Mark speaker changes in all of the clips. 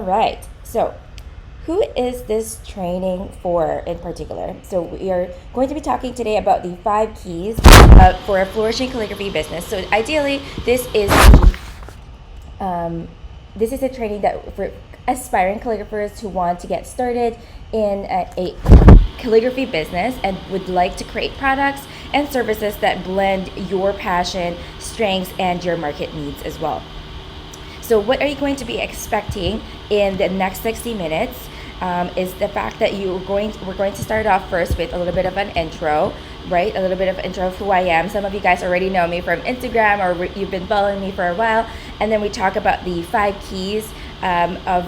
Speaker 1: right, so who is this training for in particular? So we are going to be talking today about the 5 keys for a flourishing calligraphy business. So ideally, this is a training that for aspiring calligraphers who want to get started in a calligraphy business and would like to create products and services that blend your passion, strengths, and your market needs as well. So what are you going to be expecting in the next 60 minutes is the fact that we're going to start off first with a little bit of an intro, right? A little bit of intro of who I am. Some of you guys already know me from Instagram or you've been following me for a while. And then we talk about the 5 keys of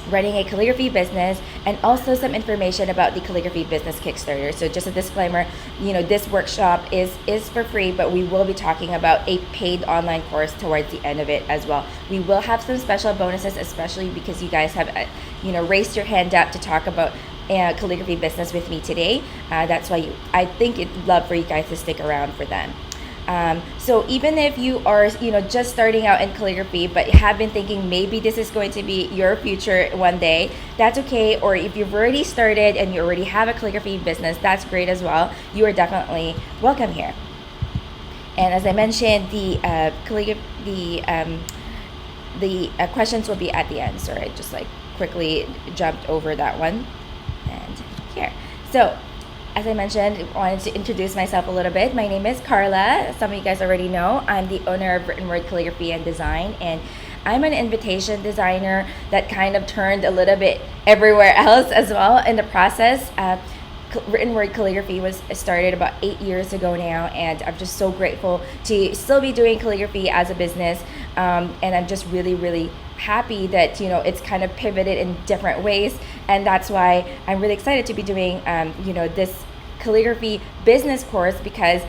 Speaker 1: running a calligraphy business, and also some information about the Calligraphy Business Kickstarter. So just a disclaimer, this workshop is for free, but we will be talking about a paid online course towards the end of it as well. We will have some special bonuses, especially because you guys have, raised your hand up to talk about calligraphy business with me today. That's why I think it'd love for you guys to stick around for them. So even if you are, just starting out in calligraphy, but have been thinking maybe this is going to be your future one day, that's okay. Or if you've already started and you already have a calligraphy business, that's great as well. You are definitely welcome here. And as I mentioned, the questions will be at the end. Sorry, I just quickly jumped over that one. And here. So as I mentioned, I wanted to introduce myself a little bit. My name is Carla. Some of you guys already know. I'm the owner of Written Word Calligraphy and Design, and I'm an invitation designer that kind of turned a little bit everywhere else as well in the process. Written Word Calligraphy was started about 8 years ago now, and I'm just so grateful to still be doing calligraphy as a business, and I'm just really, really happy that it's kind of pivoted in different ways, and that's why I'm really excited to be doing this calligraphy business course, because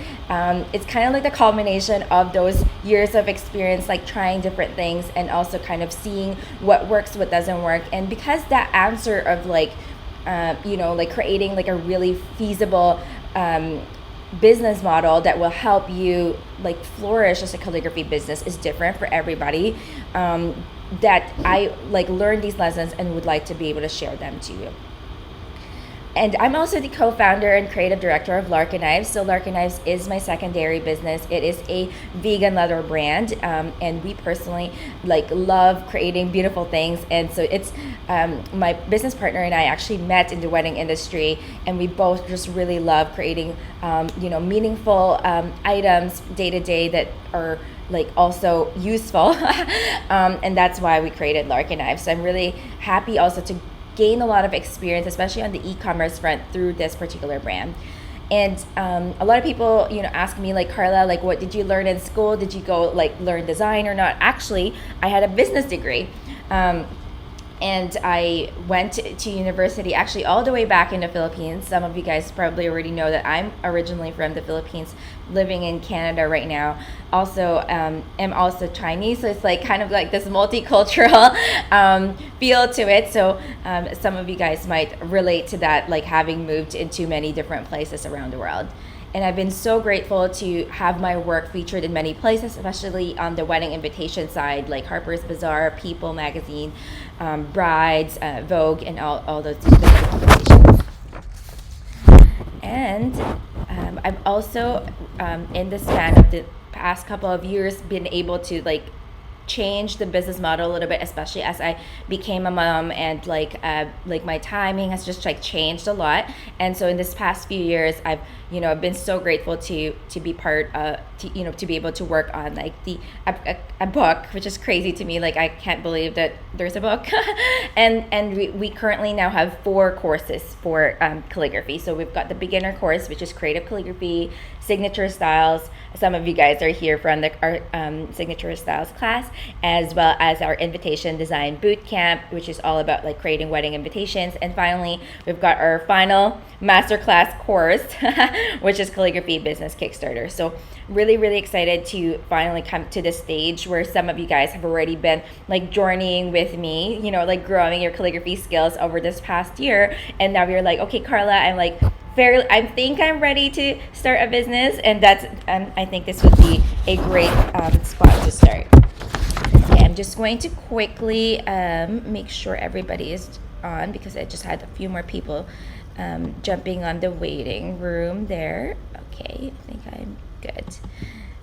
Speaker 1: it's kind of like the culmination of those years of experience, trying different things and also kind of seeing what works, what doesn't work. And because that answer of creating a really feasible business model that will help you flourish as a calligraphy business is different for everybody, that I learned these lessons and would like to be able to share them to you. And I'm also the co-founder and creative director of Lark and Knives. So Lark and Knives is my secondary business. It is a vegan leather brand, and we personally love creating beautiful things. And so it's my business partner and I actually met in the wedding industry, and we both just really love creating meaningful items day to day that are also useful, and that's why we created Lark and Knives. So I'm really happy also to gain a lot of experience, especially on the e-commerce front, through this particular brand. And a lot of people ask me Carla, what did you learn in school? Did you go learn design or not? Actually, I had a business degree, and I went to university actually all the way back in the Philippines. Some of you guys probably already know that I'm originally from the Philippines, living in Canada right now. Also, am also Chinese, so it's kind of this multicultural feel to it. So some of you guys might relate to that, having moved into many different places around the world. And I've been so grateful to have my work featured in many places, especially on the wedding invitation side, like Harper's Bazaar, People Magazine, Brides, Vogue, and all those different publications. And I've also, in the span of the past couple of years, been able to change the business model a little bit, especially as I became a mom, and my timing has just changed a lot. And so in this past few years, I've been so grateful to be part to be able to work on a book, which is crazy to me. I can't believe that there's a book. and we currently now have 4 courses for calligraphy. So we've got the beginner course, which is creative calligraphy, signature styles. Some of you guys are here from our signature styles class, as well as our invitation design boot camp, which is all about creating wedding invitations. And finally, we've got our final masterclass course, which is Calligraphy Business Kickstarter. So really, really excited to finally come to this stage where some of you guys have already been journeying with me, growing your calligraphy skills over this past year. And now you're okay, Carla, I think I'm ready to start a business, and that's I think this would be a great spot to start. Okay, I'm just going to quickly make sure everybody is on, because I just had a few more people jumping on the waiting room there. Okay, I think I'm good.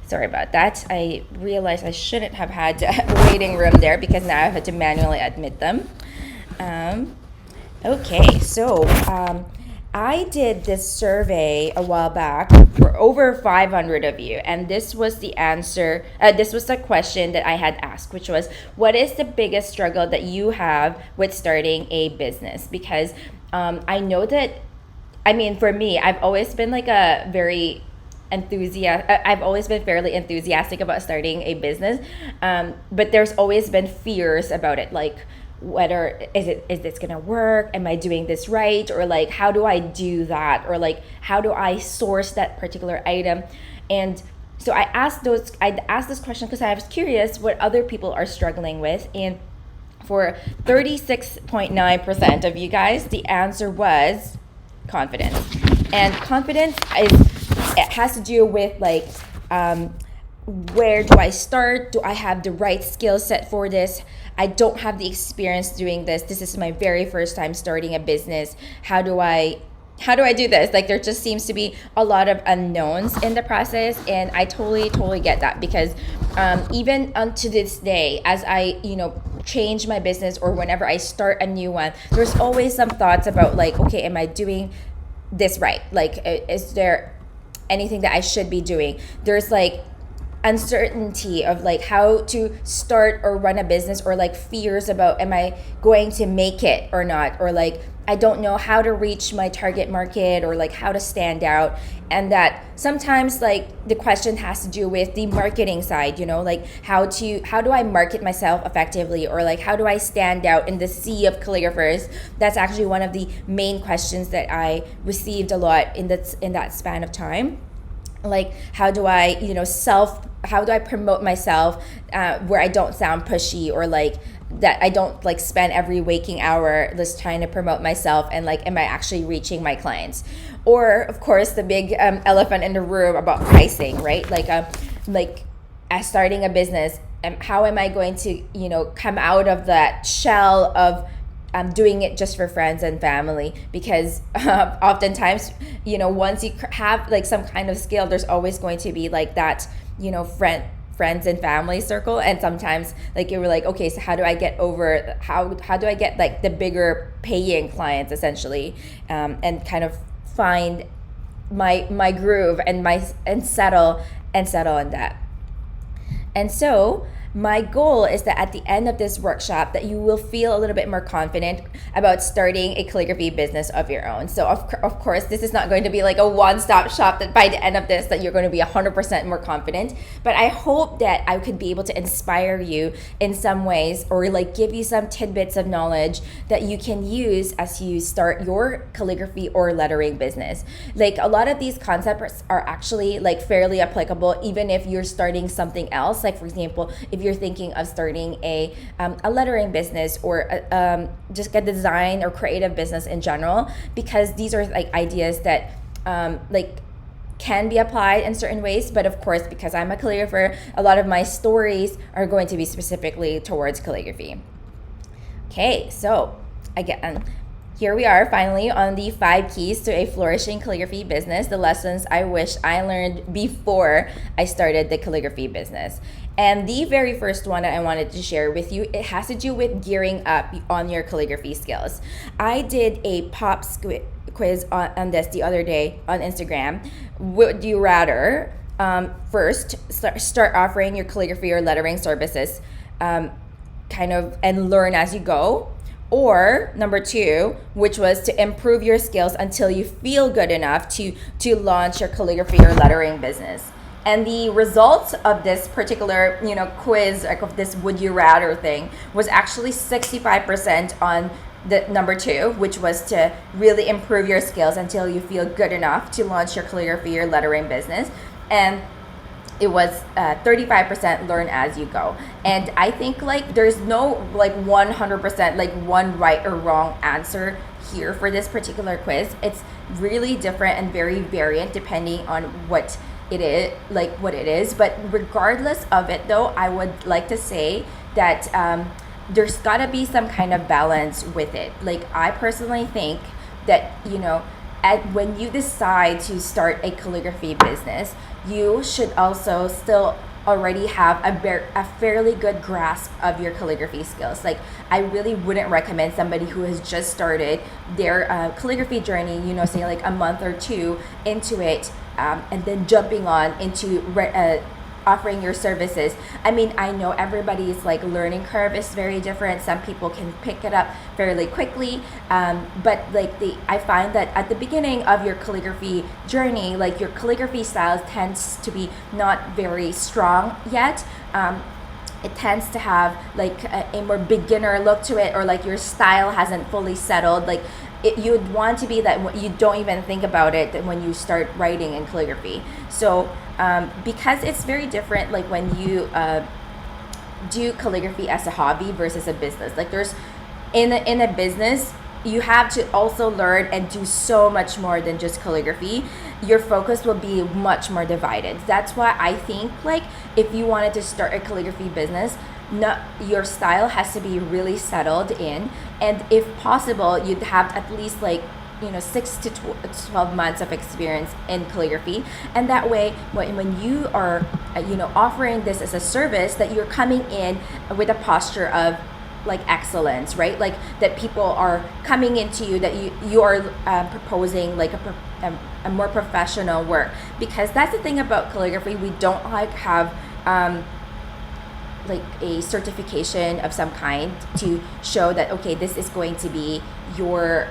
Speaker 1: Sorry about that. I realized I shouldn't have had a waiting room there, because now I had to manually admit them. Okay, so I did this survey a while back for over 500 of you, and this was the answer. This was the question that I had asked, which was, what is the biggest struggle that you have with starting a business? Because I know that, I mean, for me, I've always been like a very I've always been fairly enthusiastic about starting a business, but there's always been fears about it, like, whether is this gonna work, am I doing this right, or like, how do I do that, or like, how do I source that particular item? And so I asked this question because I was curious what other people are struggling with. And for 36.9% of you guys, the answer was confidence. And confidence it has to do with like, where do I start? Do I have the right skill set for this? I don't have the experience doing this. This is my very first time starting a business. How do I do this? Like, there just seems to be a lot of unknowns in the process, and I totally get that, because even unto this day, as I change my business, or whenever I start a new one, there's always some thoughts about like, okay, am I doing this right? Like, is there anything that I should be doing? There's like uncertainty of like how to start or run a business, or like fears about, am I going to make it or not, or like, I don't know how to reach my target market, or like how to stand out. And that sometimes like the question has to do with the marketing side, like how do I market myself effectively, or like how do I stand out in the sea of calligraphers? That's actually one of the main questions that I received a lot in that span of time. Like, how do I promote myself where I don't sound pushy, or like that I don't like spend every waking hour just trying to promote myself, and like, am I actually reaching my clients? Or of course the big elephant in the room about pricing, right? Like as starting a business, how am I going to come out of that shell of doing it just for friends and family? Because oftentimes, once you have like some kind of skill, there's always going to be like that, friends and family circle. And sometimes like you were like, okay, so how do I get over, how do I get like the bigger paying clients essentially, and kind of find my groove and settle in that. And so my goal is that at the end of this workshop that you will feel a little bit more confident about starting a calligraphy business of your own. So of course, this is not going to be like a one-stop shop that by the end of this that you're going to be 100% more confident. But I hope that I could be able to inspire you in some ways, or like give you some tidbits of knowledge that you can use as you start your calligraphy or lettering business. Like, a lot of these concepts are actually like fairly applicable even if you're starting something else. Like, for example, if you're thinking of starting a lettering business, or just a design or creative business in general, because these are like ideas that like can be applied in certain ways. But of course, because I'm a calligrapher, a lot of my stories are going to be specifically towards calligraphy. Okay, so again, here we are finally on the 5 keys to a flourishing calligraphy business, the lessons I wish I learned before I started the calligraphy business. And the very first one that I wanted to share with you, it has to do with gearing up on your calligraphy skills. I did a pop quiz on this the other day on Instagram. Would you rather first start offering your calligraphy or lettering services kind of and learn as you go? Or number 2, which was to improve your skills until you feel good enough to launch your calligraphy or lettering business. And the results of this particular, quiz, like of this would you rather thing, was actually 65% on the number 2, which was to really improve your skills until you feel good enough to launch your calligraphy or lettering business. And it was 35% learn as you go. And I think like there's no like 100% like one right or wrong answer here for this particular quiz. It's really different and very variant depending on what it is. But regardless of it though, I would like to say that there's gotta be some kind of balance with it. Like, I personally think that, when you decide to start a calligraphy business, you should also still already have a fairly good grasp of your calligraphy skills. Like, I really wouldn't recommend somebody who has just started their calligraphy journey, say like a month or two into it, and then jumping on into offering your services. I mean, I know everybody's like learning curve is very different. Some people can pick it up fairly quickly, but like I find that at the beginning of your calligraphy journey, like your calligraphy style tends to be not very strong yet. It tends to have like a more beginner look to it, or like your style hasn't fully settled. Like, you'd want to be that you don't even think about it when you start writing in calligraphy. So because it's very different, like when you do calligraphy as a hobby versus a business. Like, there's in a business, you have to also learn and do so much more than just calligraphy. Your focus will be much more divided. That's why I think, like, if you wanted to start a calligraphy business, your style has to be really settled in, and if possible, you'd have at least like 6 to 12 months of experience in calligraphy, and that way when you are offering this as a service, that you're coming in with a posture of like excellence, right? Like, that people are coming into you, that you are proposing like a more professional work. Because that's the thing about calligraphy, we don't like have like a certification of some kind to show that, okay, this is going to be your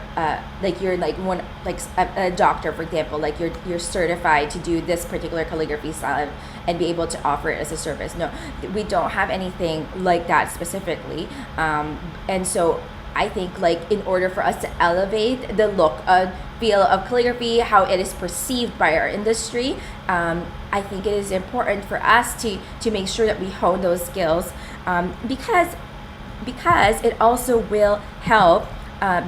Speaker 1: like you're like one, like a doctor, for example, like you're certified to do this particular calligraphy style and be able to offer it as a service. No, we don't have anything like that specifically, and so I think, like, in order for us to elevate the look, feel of calligraphy, how it is perceived by our industry, I think it is important for us to make sure that we hone those skills, because it also will help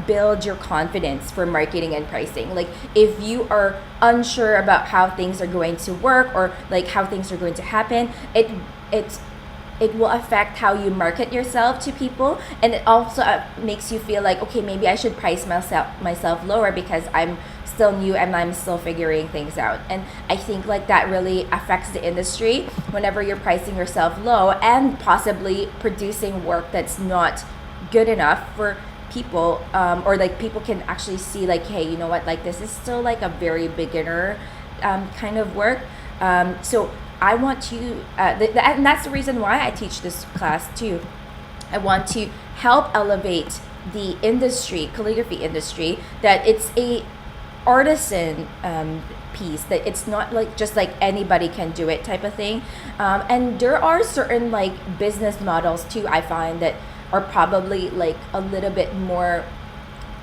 Speaker 1: build your confidence for marketing and pricing. Like, if you are unsure about how things are going to work, or like how things are going to happen, it will affect how you market yourself to people, and it also makes you feel like, okay, maybe I should price myself lower because I'm still new and I'm still figuring things out. And I think like that really affects the industry whenever you're pricing yourself low and possibly producing work that's not good enough for people, or like people can actually see like, hey, you know what, like this is still like a very beginner kind of work. So I want to, and that's the reason why I teach this class too. I want to help elevate the industry, calligraphy industry, that it's a artisan piece, that it's not like just like anybody can do it type of thing. And there are certain like business models too, I find, that are probably like a little bit more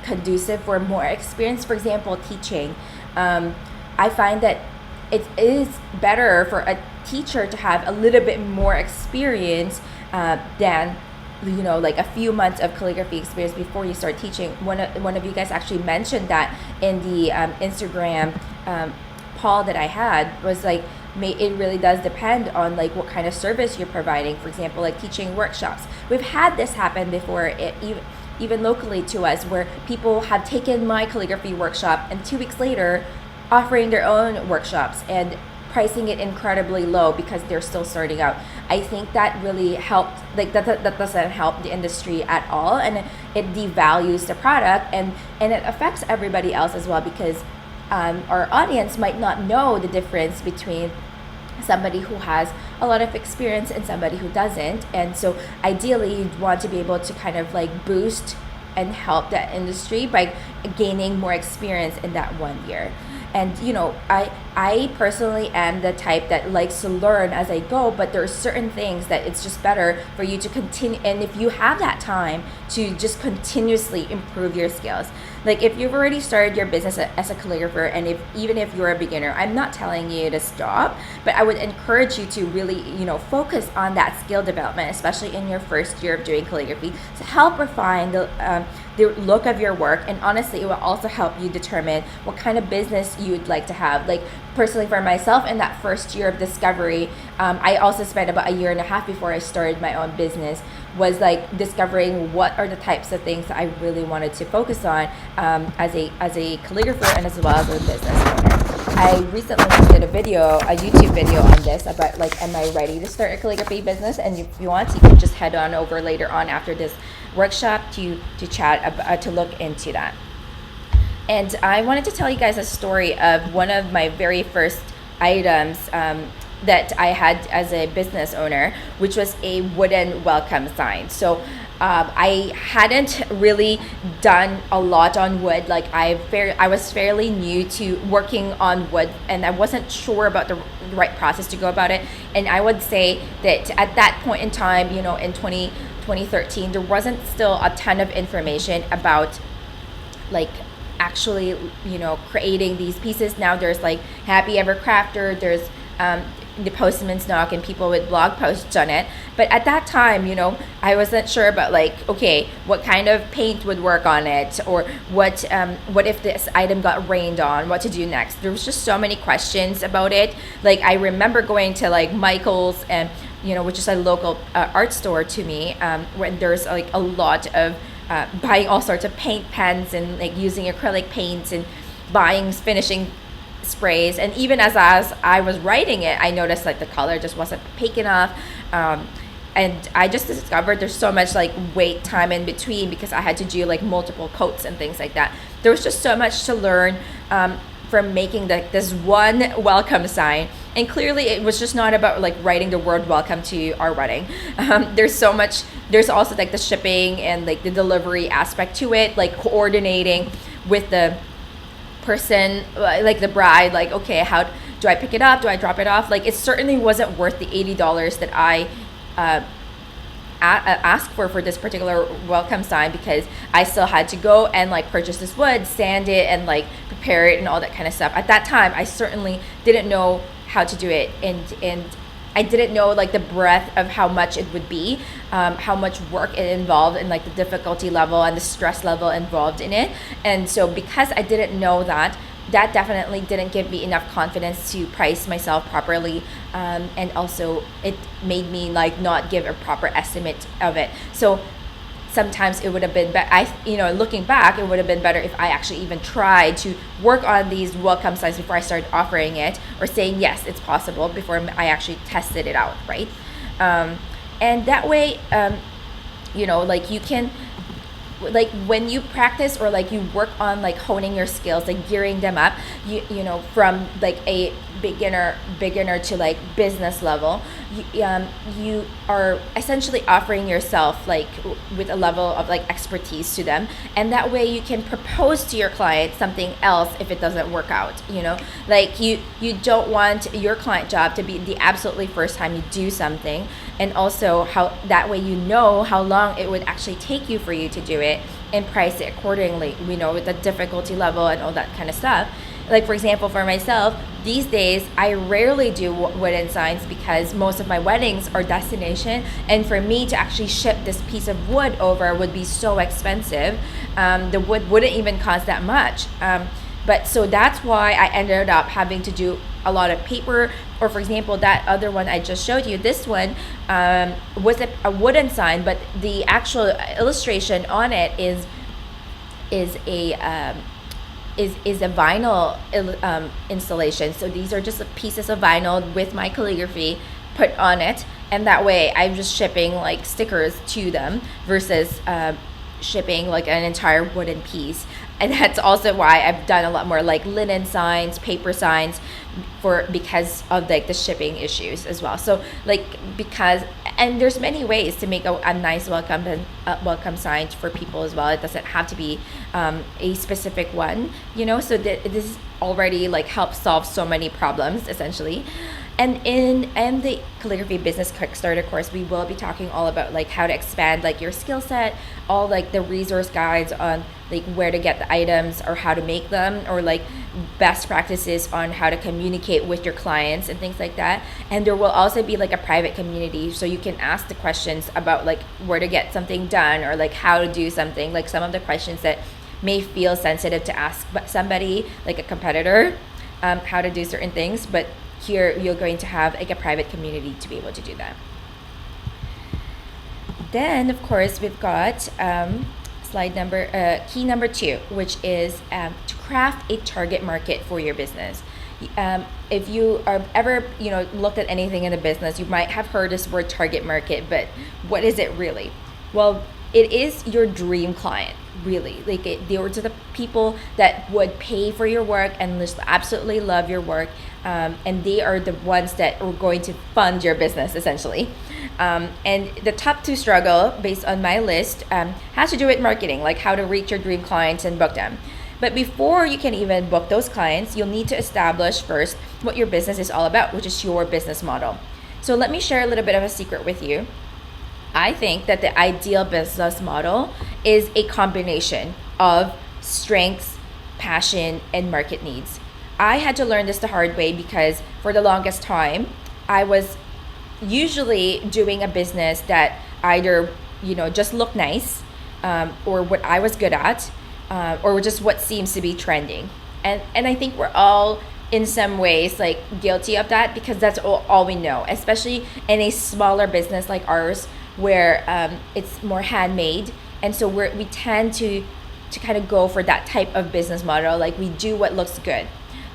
Speaker 1: conducive for more experience. For example, teaching. I find that it is better for a teacher to have a little bit more experience than like a few months of calligraphy experience before you start teaching. One of you guys actually mentioned that in the Instagram poll that I had, was like, it really does depend on like what kind of service you're providing. For example, like teaching workshops. We've had this happen before, even locally to us, where people have taken my calligraphy workshop and 2 weeks later offering their own workshops and pricing it incredibly low because they're still starting out. I think that really helped, like that doesn't help the industry at all, and it devalues the product, and it affects everybody else as well, because our audience might not know the difference between somebody who has a lot of experience and somebody who doesn't. And so ideally you'd want to be able to kind of like boost and help that industry by gaining more experience in that 1 year. And I personally am the type that likes to learn as I go, but there are certain things that it's just better for you to continue, and if you have that time, to just continuously improve your skills. Like, if you've already started your business as a calligrapher, and even if you're a beginner, I'm not telling you to stop, but I would encourage you to really focus on that skill development, especially in your first year of doing calligraphy, to help refine the look of your work, and honestly, it will also help you determine what kind of business you would like to have. Like personally for myself, in that first year of discovery, I also spent about a year and a half before I started my own business, was like discovering what are the types of things that I really wanted to focus on as a calligrapher and as well as a business owner. I recently did a YouTube video on this about like, am I ready to start a calligraphy business? And if you want, you can just head on over later on after this workshop to chat to look into that. And I wanted to tell you guys a story of one of my very first items that I had as a business owner, which was a wooden welcome sign. So I hadn't really done a lot on wood. Like I was fairly new to working on wood, and I wasn't sure about the right process to go about it. And I would say that at that point in time, in 2013, there wasn't still a ton of information about like actually, creating these pieces. Now there's like Happy Ever Crafter, there's the Postman's Knock, and people with blog posts on it. But at that time, I wasn't sure about like, okay, what kind of paint would work on it, or what if this item got rained on, what to do next. There was just so many questions about it. Like I remember going to like Michael's, and which is a local art store to me, where there's like a lot of buying all sorts of paint pens and like using acrylic paints and buying finishing sprays. And even as I was writing it, I noticed like the color just wasn't opaque enough, and I just discovered there's so much like wait time in between because I had to do like multiple coats and things like that. There was just so much to learn from making this one welcome sign. And clearly it was just not about like writing the word welcome to our wedding. There's so much. There's also like the shipping and like the delivery aspect to it, like coordinating with the person, like the bride, like, okay, how do I pick it up? Do I drop it off? Like it certainly wasn't worth the $80 that I asked for this particular welcome sign, because I still had to go and like purchase this wood, sand it, and like prepare it and all that kind of stuff. At that time, I certainly didn't know how to do it, and I didn't know like the breadth of how much it would be, how much work it involved, and like the difficulty level and the stress level involved in it. And so because I didn't know that definitely didn't give me enough confidence to price myself properly, and also it made me like not give a proper estimate of it. So sometimes it would have been looking back, it would have been better if I actually even tried to work on these welcome signs before I started offering it, or saying yes, it's possible, before I actually tested it out, right? And that way, like you can, like when you practice or like you work on like honing your skills, like gearing them up, from like a beginner to like business level, you are essentially offering yourself like with a level of like expertise to them, and that way you can propose to your client something else if it doesn't work out. Like you don't want your client job to be the absolutely first time you do something, and also how that way how long it would actually take you for you to do it, and price it accordingly, with the difficulty level and all that kind of stuff. Like for example, for myself, these days I rarely do wooden signs because most of my weddings are destination, and for me to actually ship this piece of wood over would be so expensive. The wood wouldn't even cost that much. But so that's why I ended up having to do a lot of paper. Or for example, that other one I just showed you, this one was a wooden sign, but the actual illustration on it is a vinyl installation. So these are just pieces of vinyl with my calligraphy put on it, and that way I'm just shipping like stickers to them versus shipping like an entire wooden piece. And that's also why I've done a lot more like linen signs, paper signs, because of like the shipping issues as well. So like and there's many ways to make a nice welcome sign for people as well. It doesn't have to be a specific one, so that this already like helps solve so many problems essentially. And in the Calligraphy Business Kickstarter course, we will be talking all about like how to expand like your skill set, all like the resource guides on like where to get the items or how to make them, or like best practices on how to communicate with your clients and things like that. And there will also be like a private community, so you can ask the questions about like where to get something done, or like how to do something, like some of the questions that may feel sensitive to ask somebody, like a competitor, how to do certain things. But here you're going to have like a private community to be able to do that. Then of course we've got key number 2, which is to craft a target market for your business. If you are ever looked at anything in the business, you might have heard this word target market, but what is it really? Well, it is your dream client, really. Like they are the people that would pay for your work and just absolutely love your work, and they are the ones that are going to fund your business essentially. And the top 2 struggle, based on my list, has to do with marketing, like how to reach your dream clients and book them. But before you can even book those clients, you'll need to establish first what your business is all about, which is your business model. So let me share a little bit of a secret with you. I think that the ideal business model is a combination of strengths, passion, and market needs. I had to learn this the hard way because for the longest time, I was usually doing a business that either, just looked nice, or what I was good at, or just what seems to be trending. And I think we're all in some ways like guilty of that, because that's all we know, especially in a smaller business like ours, where it's more handmade, and so we tend to kind of go for that type of business model. Like we do what looks good,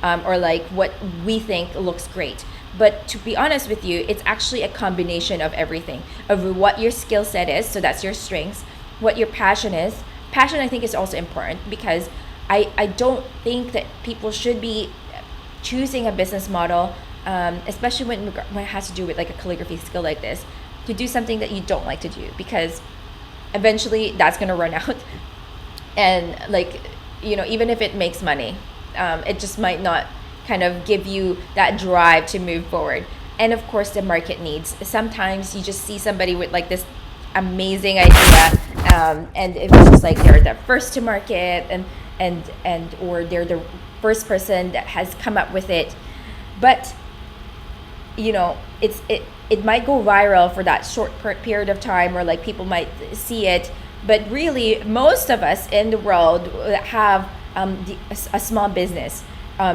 Speaker 1: or like what we think looks great. But to be honest with you, it's actually a combination of everything, of what your skill set is, so that's your strengths, what your passion is. Passion, I think, is also important, because I don't think that people should be choosing a business model, especially when it has to do with like a calligraphy skill like this, to do something that you don't like to do, because eventually that's going to run out. And like, even if it makes money, it just might not kind of give you that drive to move forward. And of course the market needs. Sometimes you just see somebody with like this amazing idea, and it's just like they're the first to market, and or they're the first person that has come up with it, but it might go viral for that short period of time, or like people might see it, but really most of us in the world that have a small business,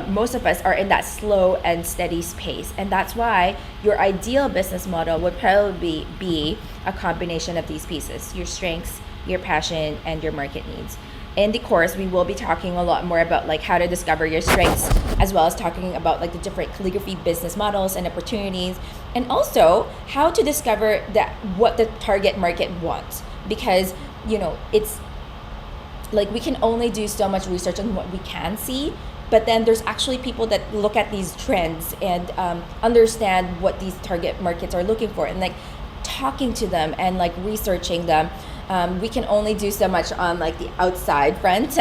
Speaker 1: most of us are in that slow and steady pace. And that's why your ideal business model would probably be a combination of these pieces: your strengths, your passion, and your market needs. In the course, we will be talking a lot more about like how to discover your strengths, as well as talking about like the different calligraphy business models and opportunities, and also how to discover what the target market wants. Because it's like we can only do so much research on what we can see, but then there's actually people that look at these trends and understand what these target markets are looking for, and like talking to them and like researching them. We can only do so much on like the outside front,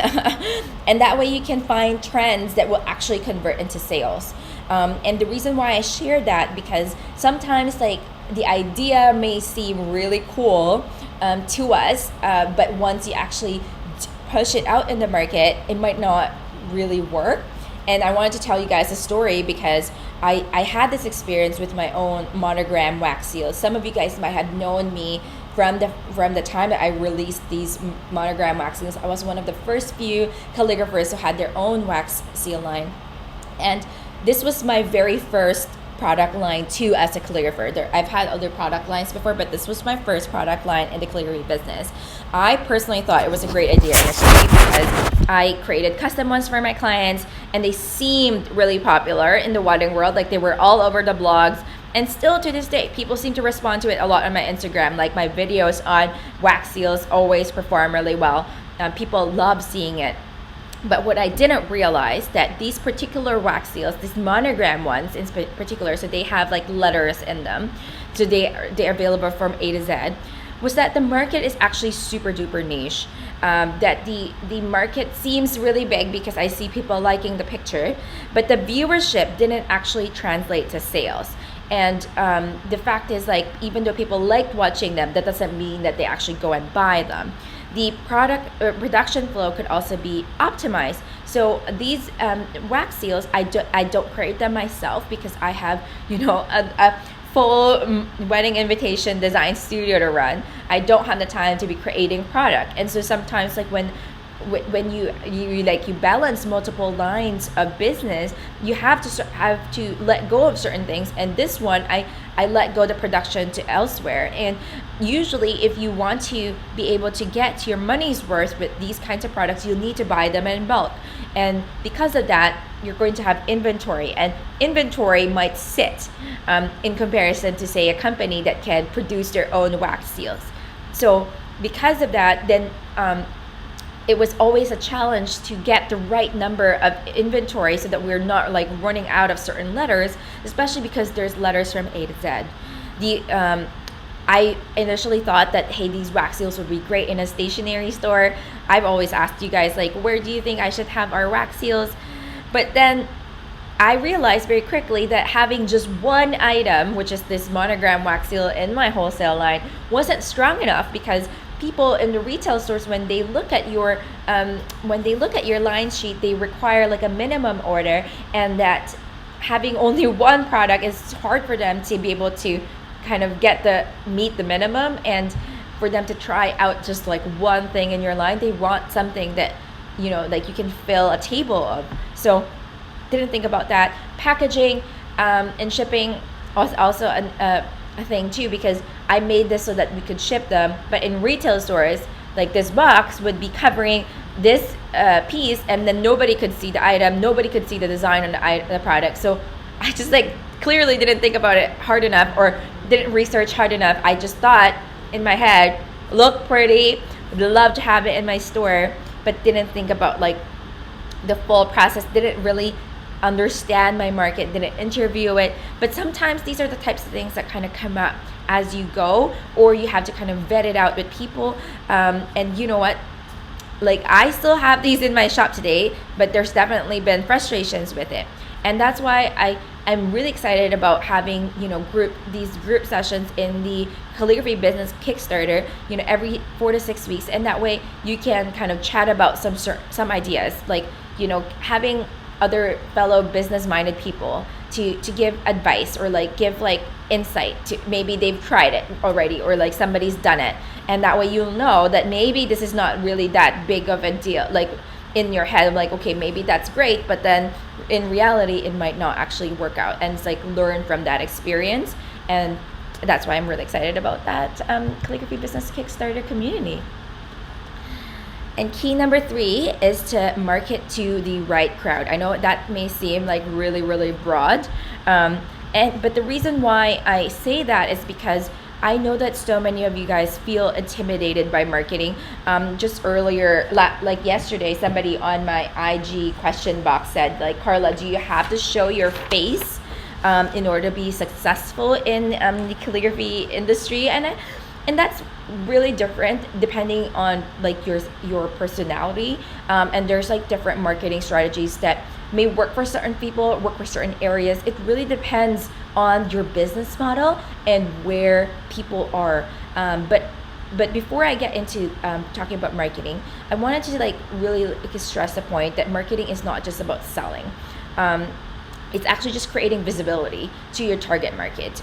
Speaker 1: and that way you can find trends that will actually convert into sales. And the reason why I share that, because sometimes like the idea may seem really cool to us, but once you actually push it out in the market, it might not really work. And I wanted to tell you guys a story, because I had this experience with my own monogram wax seals. Some of you guys might have known me from the time that I released these monogram wax seals. I was one of the first few calligraphers who had their own wax seal line, and this was my very first product line too as a calligrapher. I've had other product lines before, but this was my first product line in the calligraphy business. I personally thought it was a great idea initially, because I created custom ones for my clients, and they seemed really popular in the wedding world. Like they were all over the blogs, and still to this day, people seem to respond to it a lot on my Instagram. Like my videos on wax seals always perform really well. People love seeing it. But what I didn't realize, that these particular wax seals, these monogram ones in particular, so they have like letters in them, so they're available from A to Z, was that the market is actually super duper niche. That the market seems really big because I see people liking the picture, but the viewership didn't actually translate to sales. And the fact is, like, even though people liked watching them, that doesn't mean that they actually go and buy them. The production flow could also be optimized So these wax seals, I don't create them myself because I have, a full wedding invitation design studio to run. I don't have the time to be creating product. And so sometimes like when you balance multiple lines of business, you have to let go of certain things. And this one, I let go the production to elsewhere. And usually if you want to be able to get your money's worth with these kinds of products, you'll need to buy them in bulk. And because of that, you're going to have inventory, and inventory might sit in comparison to, say, a company that can produce their own wax seals. So because of that, then it was always a challenge to get the right number of inventory so that we're not like running out of certain letters, especially because there's letters from A to Z. I initially thought that, hey, these wax seals would be great in a stationery store. I've always asked you guys, like, where do you think I should have our wax seals? But then I realized very quickly that having just one item, which is this monogram wax seal in my wholesale line, wasn't strong enough, because people in the retail stores, when they look at your line sheet, they require like a minimum order, and that having only one product is hard for them to be able to kind of meet the minimum, and for them to try out just like one thing in your line. They want something that, like you can fill a table of. So didn't think about that. Packaging and shipping was also a thing too, because I made this so that we could ship them, but in retail stores, like this box would be covering this piece, and then nobody could see the item, nobody could see the design on the product. So I just like clearly didn't think about it hard enough, or didn't research hard enough. I just thought in my head, look pretty, would love to have it in my store, but didn't think about like the full process, didn't really understand my market, didn't interview it. But sometimes these are the types of things that kind of come up as you go, or you have to kind of vet it out with people. And you know what? Like, I still have these in my shop today, but there's definitely been frustrations with it. And that's why I'm really excited about having, these group sessions in the Calligraphy Business Kickstarter, every 4 to 6 weeks. And that way you can kind of chat about some ideas, like, having other fellow business-minded people to give advice, or like give like insight to, maybe they've tried it already, or like somebody's done it, and that way you'll know that maybe this is not really that big of a deal. Like in your head, like, okay, maybe that's great, but then in reality it might not actually work out. And it's like, learn from that experience. And that's why I'm really excited about that Calligraphy Business Kickstarter community. And key number 3 is to market to the right crowd. I know that may seem like really, really broad, but the reason why I say that is because I know that so many of you guys feel intimidated by marketing. Just earlier, like yesterday, somebody on my IG question box said, like, Carla, do you have to show your face in order to be successful in the calligraphy industry? And that's really different depending on like your personality, and there's like different marketing strategies that may work for certain people, work for certain areas. It really depends on your business model and where people are. But before I get into talking about marketing, I wanted to like really stress the point that marketing is not just about selling. It's actually just creating visibility to your target market.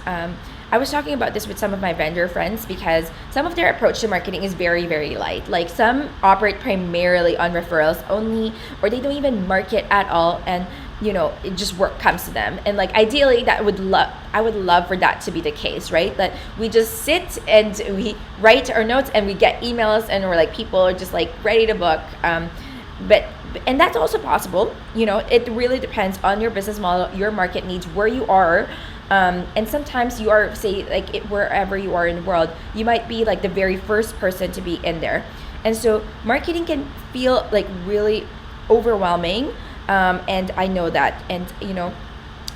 Speaker 1: I was talking about this with some of my vendor friends, because some of their approach to marketing is very, very light. Like, some operate primarily on referrals only, or they don't even market at all, and it just work comes to them. And like, ideally, I would love for that to be the case, right? That we just sit and we write our notes and we get emails, and we're like, people are just like ready to book. And that's also possible. It really depends on your business model, your market needs, where you are. And sometimes you are, say, like wherever you are in the world, you might be like the very first person to be in there. And so marketing can feel like really overwhelming. And I know that. And,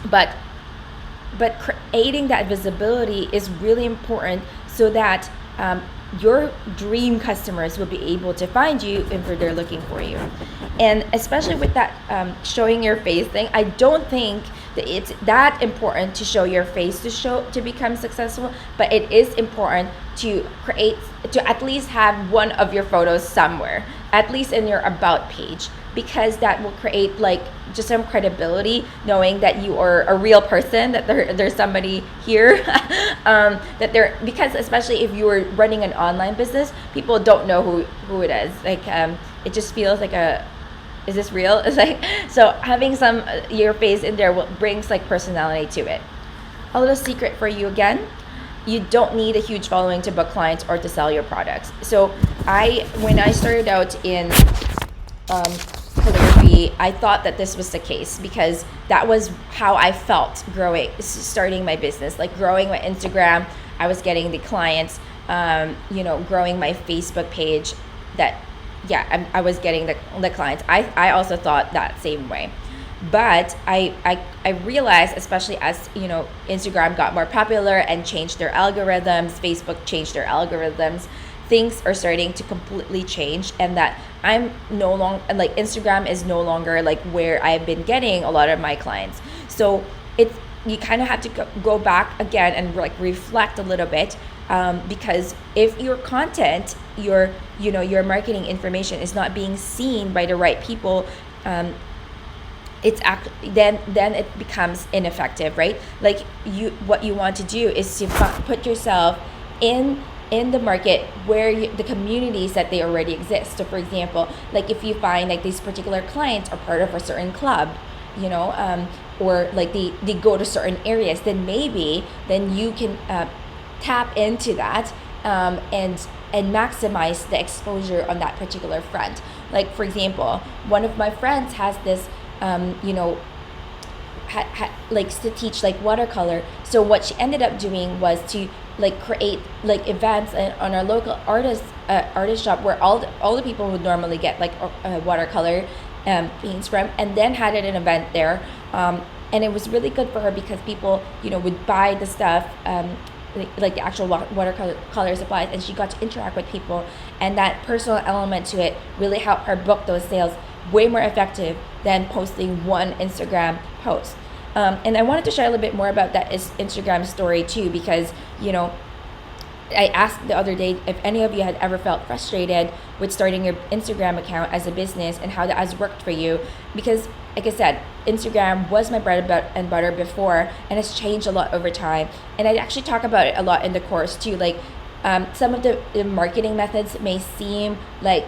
Speaker 1: but creating that visibility is really important, so that your dream customers will be able to find you if they're looking for you. And especially with that showing your face thing, I don't think that it's that important to show your face to become successful, but it is important to at least have one of your photos somewhere. at least in your about page, because that will create like just some credibility, knowing that you are a real person, that there's somebody here, because especially if you are running an online business, people don't know who it is. Like it just feels like is this real? It's like, so having some your face in there brings like personality to it. A little secret for you again: you don't need a huge following to book clients or to sell your products. So when I started out in calligraphy, I thought that this was the case, because that was how I felt starting my business, like growing my Instagram. I was getting the clients, growing my Facebook page, I was getting the clients. I also thought that same way. But I realized, especially as Instagram got more popular and changed their algorithms, Facebook changed their algorithms, things are starting to completely change, and that I'm no longer, like, Instagram is no longer like where I've been getting a lot of my clients. So you kind of have to go back again and like reflect a little bit, because if your content, your marketing information is not being seen by the right people, then it becomes ineffective, right? Like what you want to do is to put yourself in the market where the communities that they already exist. So for example, like if you find like these particular clients are part of a certain club, or like they go to certain areas, then you can tap into that, and maximize the exposure on that particular front. Like for example, one of my friends has this likes to teach like watercolor. So what she ended up doing was to like create like events on our local artist shop, where all the people would normally get like watercolor paints from, and then had an event there, and it was really good for her, because people would buy the stuff, like the actual watercolor supplies, and she got to interact with people, and that personal element to it really helped her book those sales way more effective than posting one Instagram post. And I wanted to share a little bit more about that Instagram story too, because I asked the other day if any of you had ever felt frustrated with starting your Instagram account as a business, and how that has worked for you. Because like I said, Instagram was my bread and butter before, and it's changed a lot over time. And I actually talk about it a lot in the course too. Like some of the marketing methods may seem like,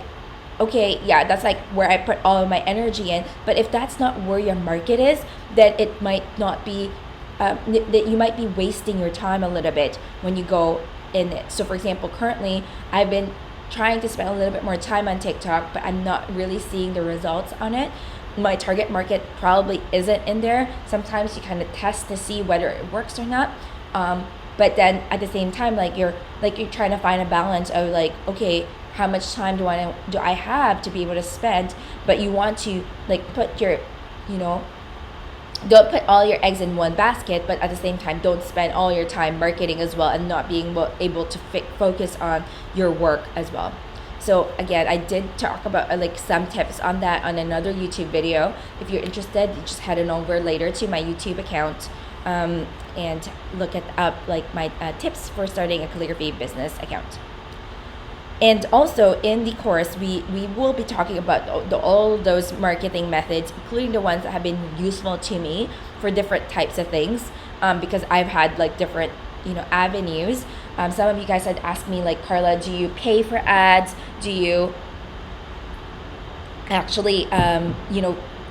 Speaker 1: okay, yeah, that's like where I put all of my energy in. But if that's not where your market is, then it might not be, that you might be wasting your time a little bit when you go in it. So for example, currently I've been trying to spend a little bit more time on TikTok, but I'm not really seeing the results on it. My target market probably isn't in there. Sometimes you kind of test to see whether it works or not. But then at the same time, you're trying to find a balance of like, okay, how much time do I have to be able to spend? But you want to like put your, don't put all your eggs in one basket, but at the same time, don't spend all your time marketing as well, and not being able to focus on your work as well. So again, I did talk about like some tips on that on another YouTube video. If you're interested, you just head on over later to my YouTube account, and look up like my tips for starting a calligraphy business account. And also in the course, we will be talking about all those marketing methods, including the ones that have been useful to me for different types of things, because I've had like different avenues. Some of you guys had asked me like, Carla, do you pay for ads? Do you actually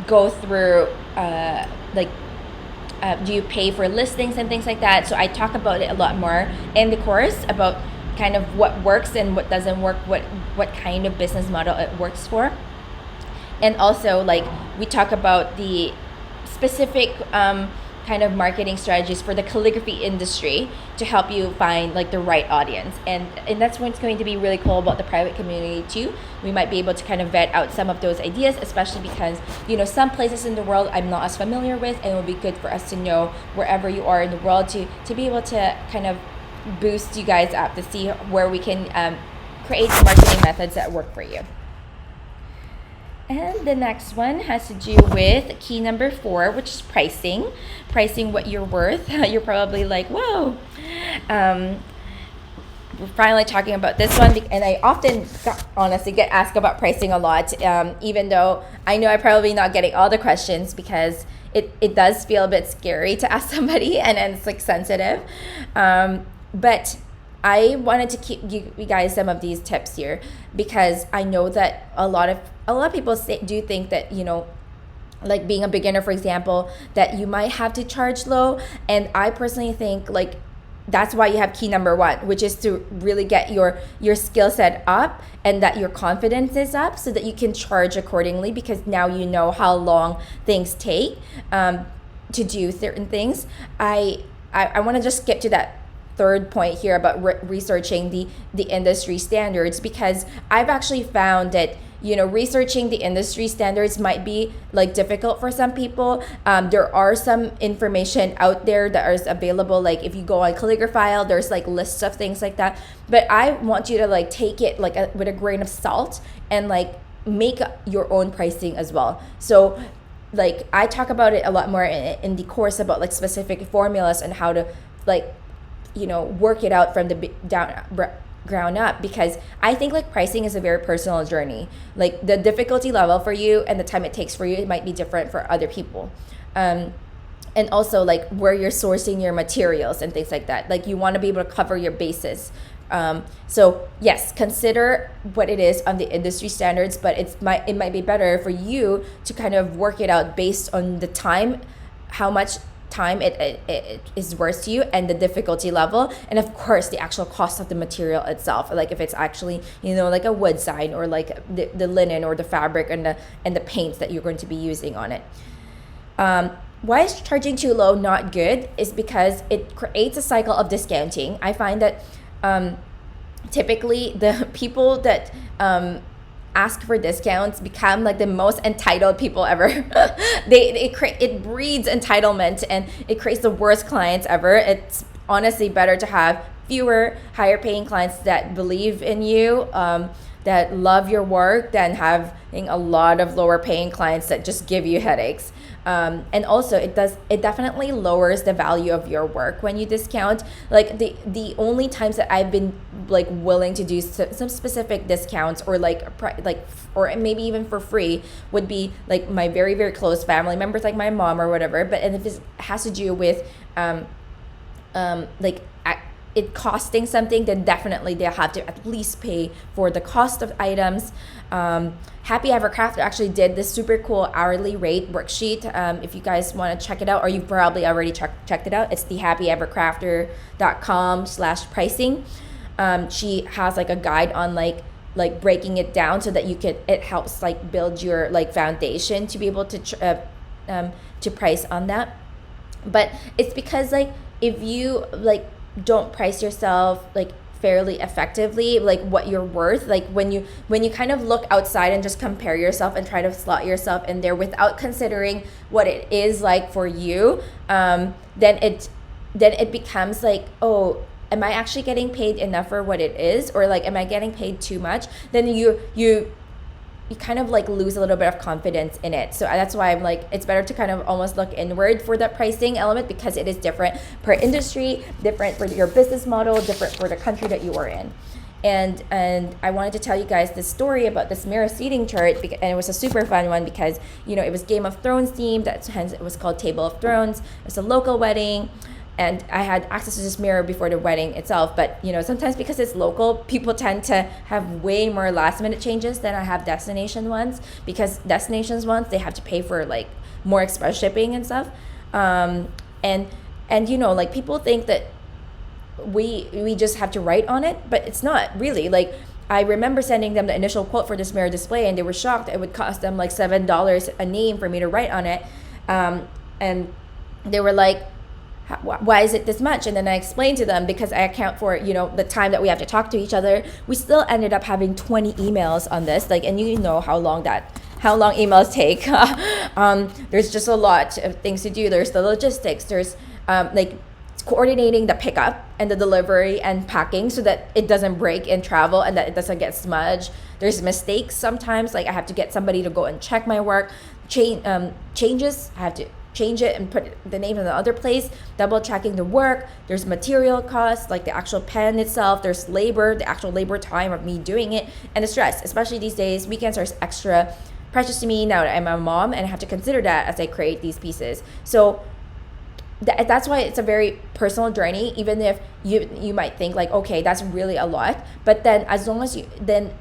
Speaker 1: go through do you pay for listings and things like that? So I talk about it a lot more in the course, about kind of what works and what doesn't work, what kind of business model it works for. And also like we talk about the specific kind of marketing strategies for the calligraphy industry to help you find like the right audience. And that's what's going to be really cool about the private community too. We might be able to kind of vet out some of those ideas, especially because some places in the world I'm not as familiar with, and it will be good for us to know wherever you are in the world to be able to kind of boost you guys up to see where we can create marketing methods that work for you. And the next one has to do with key number 4, which is pricing what you're worth. You're probably like, whoa. we're finally talking about this one, and I often honestly get asked about pricing a lot, even though I know I'm probably not getting all the questions, because it does feel a bit scary to ask somebody, and it's like sensitive. But I wanted to keep you guys some of these tips here, because I know that a lot of people do think that, like being a beginner, for example, that you might have to charge low. And I personally think like that's why you have key number one, which is to really get your skill set up, and that your confidence is up, so that you can charge accordingly, because now you know how long things take to do certain things. I want to just skip to that third point here about researching the industry standards, because I've actually found that researching the industry standards might be like difficult for some people. There are some information out there that is available, like if you go on Calligraphy, there's like lists of things like that, but I want you to like take it like with a grain of salt, and like make your own pricing as well. So like I talk about it a lot more in the course, about like specific formulas and how to like work it out from the ground up, because I think like pricing is a very personal journey. Like the difficulty level for you and the time it takes for you, it might be different for other people. And also like where you're sourcing your materials and things like that. Like you want to be able to cover your bases. So yes, consider what it is on the industry standards, but it might be better for you to kind of work it out based on the time, how much time it is worth to you, and the difficulty level, and of course the actual cost of the material itself, like if it's actually like a wood sign, or like the linen or the fabric and the paints that you're going to be using on it. Why is charging too low not good is because it creates a cycle of discounting. I find that typically the people that ask for discounts become like the most entitled people ever. It breeds entitlement, and it creates the worst clients ever. It's honestly better to have fewer higher paying clients that believe in you, that love your work, than having a lot of lower paying clients that just give you headaches. And also it definitely lowers the value of your work when you discount. Like the only times that I've been like willing to do some specific discounts, or or maybe even for free, would be like my very, very close family members, like my mom or whatever. And if it has to do with it costing something, then definitely they'll have to at least pay for the cost of items. Happy Ever Crafter actually did this super cool hourly rate worksheet. If you guys want to check it out, or you probably already checked it out, it's the happyevercrafter.com/pricing. She has like a guide on like breaking it down, so that it helps like build your like foundation to be able to price on that. But it's because like if you like don't price yourself like fairly effectively, like what you're worth, like when you kind of look outside and just compare yourself and try to slot yourself in there without considering what it is like for you, then it becomes like, oh, am I actually getting paid enough for what it is, or like am I getting paid too much? Then you kind of like lose a little bit of confidence in it. So that's why I'm like, it's better to kind of almost look inward for that pricing element, because it is different per industry, different for your business model, different for the country that you are in. And I wanted to tell you guys this story about this mirror seating chart, and it was a super fun one because it was Game of Thrones themed. Hence it was called Table of Thrones. It was a local wedding, and I had access to this mirror before the wedding itself. But sometimes because it's local, people tend to have way more last minute changes than I have destination ones, because destinations ones, they have to pay for like more express shipping and stuff. And like people think that we just have to write on it, but it's not really. Like I remember sending them the initial quote for this mirror display, and they were shocked. It would cost them like $7 a name for me to write on it. And they were like, why is it this much? And then I explained to them, because I account for the time that we have to talk to each other. We still ended up having 20 emails on this, like, and how long emails take. There's just a lot of things to do. There's the logistics, there's like coordinating the pickup and the delivery and packing so that it doesn't break in travel and that it doesn't get smudged. There's mistakes sometimes, like I have to get somebody to go and check my work. Changes, I have to change it and put the name in the other place, double checking the work. There's material costs, like the actual pen itself. There's labor, the actual labor time of me doing it, and the stress. Especially these days, weekends are extra precious to me now that I'm a mom, and I have to consider that as I create these pieces. So that's why it's a very personal journey, even if you might think like, okay, that's really a lot, but then as long as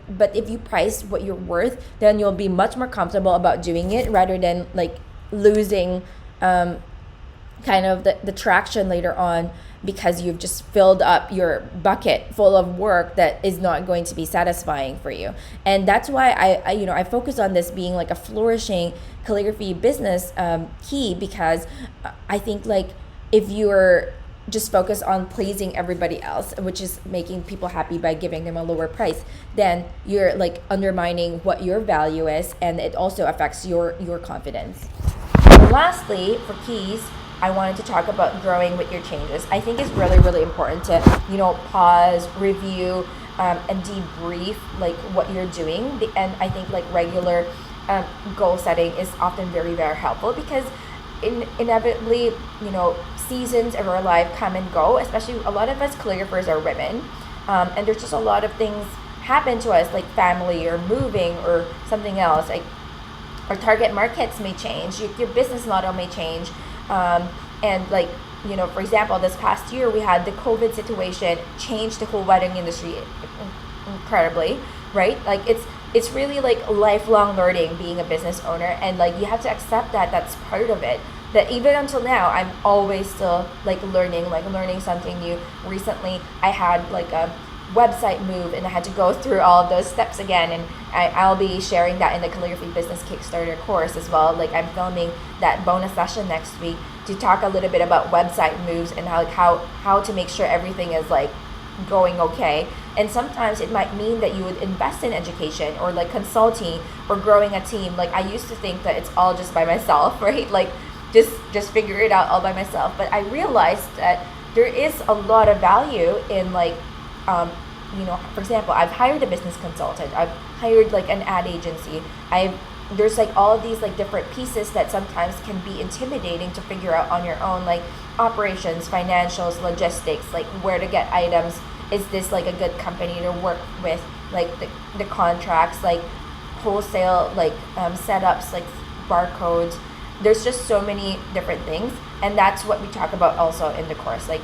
Speaker 1: but if you price what you're worth, then you'll be much more comfortable about doing it, rather than like losing kind of the traction later on, because you've just filled up your bucket full of work that is not going to be satisfying for you. And that's why I focus on this being like a flourishing calligraphy business key, because I think like if you're just focused on pleasing everybody else, which is making people happy by giving them a lower price, then you're like undermining what your value is, and it also affects your confidence. And lastly, for keys, I wanted to talk about growing with your changes. I think it's really, really important to, pause, review, and debrief like what you're doing. And I think like regular goal setting is often very, very helpful, because inevitably, seasons of our life come and go. Especially a lot of us calligraphers are women, and there's just a lot of things happen to us, like family or moving or something else. Like our target markets may change, your business model may change. And like, for example, this past year we had the COVID situation change the whole wedding industry incredibly, right? Like it's really like lifelong learning being a business owner, and like you have to accept that that's part of it. That even until now, I'm always still like learning something new. Recently, I had like a website move, and I had to go through all of those steps again, and I'll be sharing that in the Calligraphy Business Kickstarter course as well. Like I'm filming that bonus session next week to talk a little bit about website moves and how to make sure everything is like going okay. And sometimes it might mean that you would invest in education or like consulting or growing a team. Like I used to think that it's all just by myself, right? Like just figure it out all by myself. But I realized that there is a lot of value in like for example, I've hired a business consultant, I've hired like an ad agency, there's like all of these like different pieces that sometimes can be intimidating to figure out on your own, like operations, financials, logistics, like where to get items, is this like a good company to work with, like the contracts, like wholesale, like setups, like barcodes. There's just so many different things, and that's what we talk about also in the course, like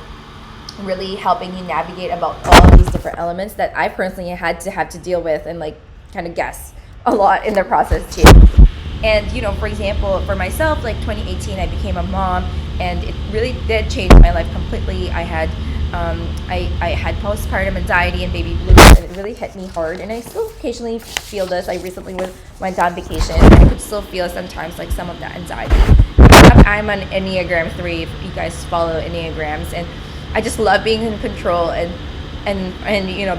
Speaker 1: really helping you navigate about all of these different elements that I personally had to deal with and like kind of guess a lot in the process too. And for example, for myself, like 2018 I became a mom, and it really did change my life completely. I had postpartum anxiety and baby blues, and it really hit me hard, and I still occasionally feel this. I recently went on vacation, and I could still feel sometimes like some of that anxiety. I'm an Enneagram 3, if you guys follow Enneagrams, and I just love being in control, and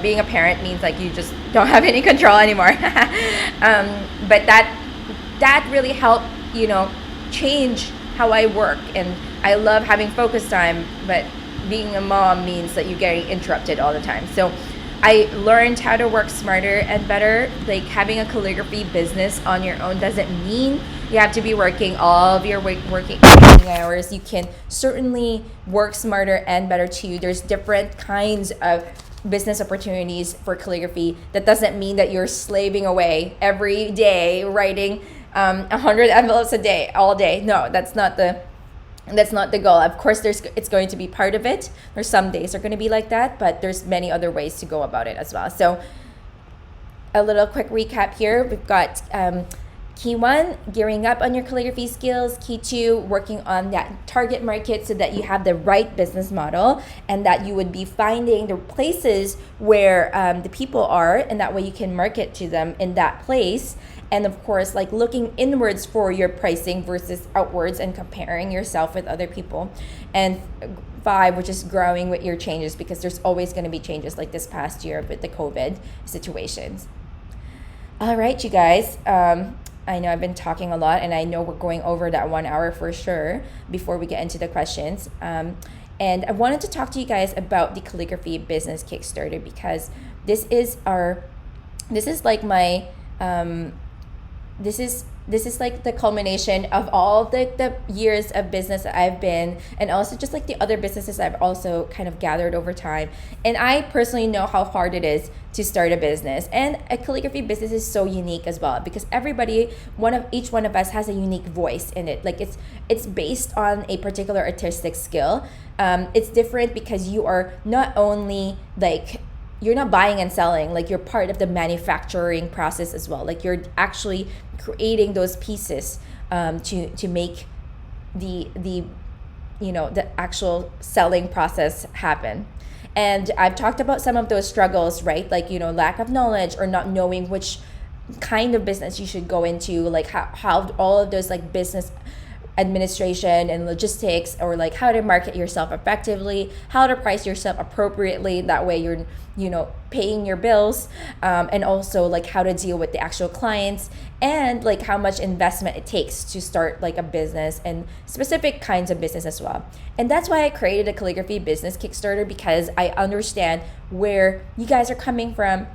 Speaker 1: being a parent means like you just don't have any control anymore. But that really helped change how I work, and I love having focus time, but being a mom means that you're getting interrupted all the time. So I learned how to work smarter and better. Like having a calligraphy business on your own doesn't mean you have to be working all of your working hours. You can certainly work smarter and better too. There's different kinds of business opportunities for calligraphy. That doesn't mean that you're slaving away every day writing 100 envelopes a day, all day. No, that's not the goal. Of course, it's going to be part of it. There's some days are going to be like that, but there's many other ways to go about it as well. So a little quick recap here. We've got key 1, gearing up on your calligraphy skills. Key 2, working on that target market so that you have the right business model, and that you would be finding the places where the people are, and that way you can market to them in that place. And of course, like looking inwards for your pricing versus outwards, and comparing yourself with other people. And 5, which is growing with your changes, because there's always going to be changes, like this past year with the COVID situations. All right, you guys. I know I've been talking a lot, and I know we're going over that 1 hour for sure before we get into the questions. And I wanted to talk to you guys about the Calligraphy Business Kickstarter, because this is like my this is like the culmination of all the years of business that I've been, and also just like the other businesses I've also kind of gathered over time. And I personally know how hard it is to start a business, and a calligraphy business is so unique as well, because each one of us has a unique voice in it. Like it's based on a particular artistic skill. It's different because you are not only like, you're not buying and selling, like you're part of the manufacturing process as well. Like you're actually creating those pieces to make the the actual selling process happen. And I've talked about some of those struggles, right? Like, lack of knowledge, or not knowing which kind of business you should go into, like how all of those like business administration and logistics, or like how to market yourself effectively, how to price yourself appropriately, that way you're paying your bills, and also like how to deal with the actual clients, and like how much investment it takes to start like a business, and specific kinds of business as well. And that's why I created a Calligraphy Business Kickstarter, because I understand where you guys are coming from,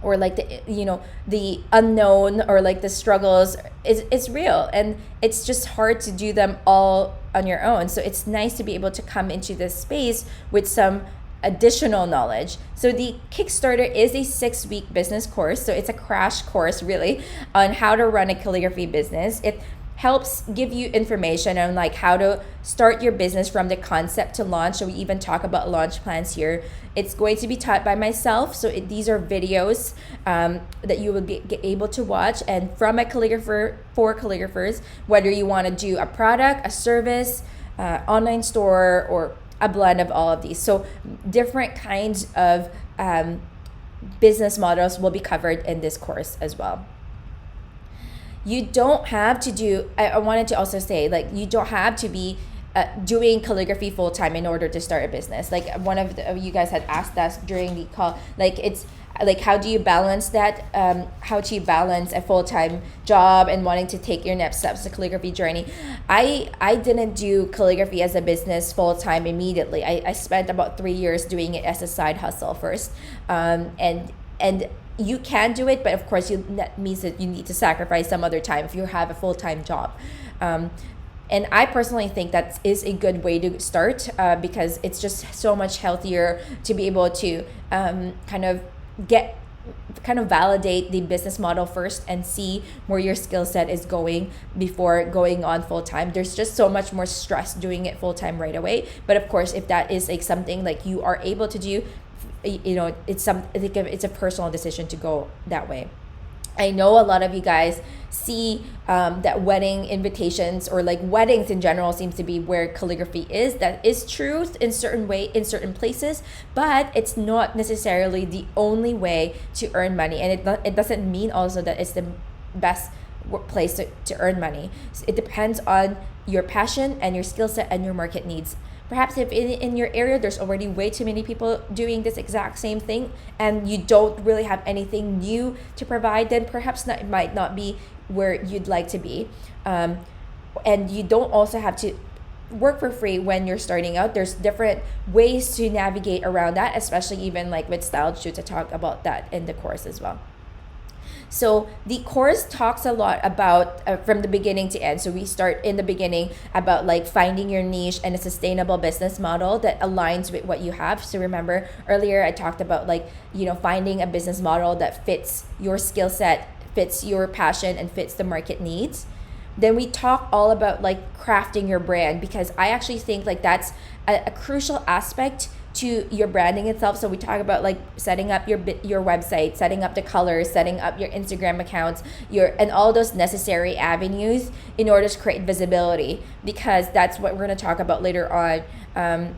Speaker 1: or like the unknown, or like the struggles is real, and it's just hard to do them all on your own. So it's nice to be able to come into this space with some additional knowledge. So the Kickstarter is a 6-week business course, so it's a crash course really on how to run a calligraphy business. It helps give you information on like how to start your business from the concept to launch. So we even talk about launch plans here. It's going to be taught by myself. So these are videos that you will be able to watch, and from a calligrapher for calligraphers, whether you want to do a product, a service, online store, or a blend of all of these. So different kinds of business models will be covered in this course as well. You don't have to do, I wanted to also say, like, you don't have to be doing calligraphy full time in order to start a business. Like one of you guys had asked us during the call, like it's like, how do you balance that? How do you balance a full time job and wanting to take your next steps the calligraphy journey? I didn't do calligraphy as a business full time immediately. I spent about 3 years doing it as a side hustle first, and you can do it, but of course that means that you need to sacrifice some other time if you have a full-time job. And I personally think that is a good way to start, because it's just so much healthier to be able to kind of validate the business model first and see where your skill set is going before going on full time. There's just so much more stress doing it full time right away. But of course, if that is like something like you are able to do, it's a personal decision to go that way. I know a lot of you guys see that wedding invitations, or like weddings in general, seems to be where calligraphy is. That is true in certain places, but it's not necessarily the only way to earn money, and it doesn't mean also that it's the best place to earn money. So it depends on your passion and your skill set and your market needs. Perhaps if in your area there's already way too many people doing this exact same thing, and you don't really have anything new to provide, then perhaps it might not be where you'd like to be. And you don't also have to work for free when you're starting out. There's different ways to navigate around that, especially even like with style shoots. I talk about that in the course as well. So the course talks a lot about from the beginning to end. So we start in the beginning about like finding your niche and a sustainable business model that aligns with what you have. So remember earlier I talked about like, finding a business model that fits your skill set, fits your passion, and fits the market needs. Then we talk all about like crafting your brand, because I actually think like that's a crucial aspect to your branding itself. So we talk about like setting up your website, setting up the colors, setting up your Instagram accounts, and all those necessary avenues in order to create visibility, because that's what we're going to talk about later on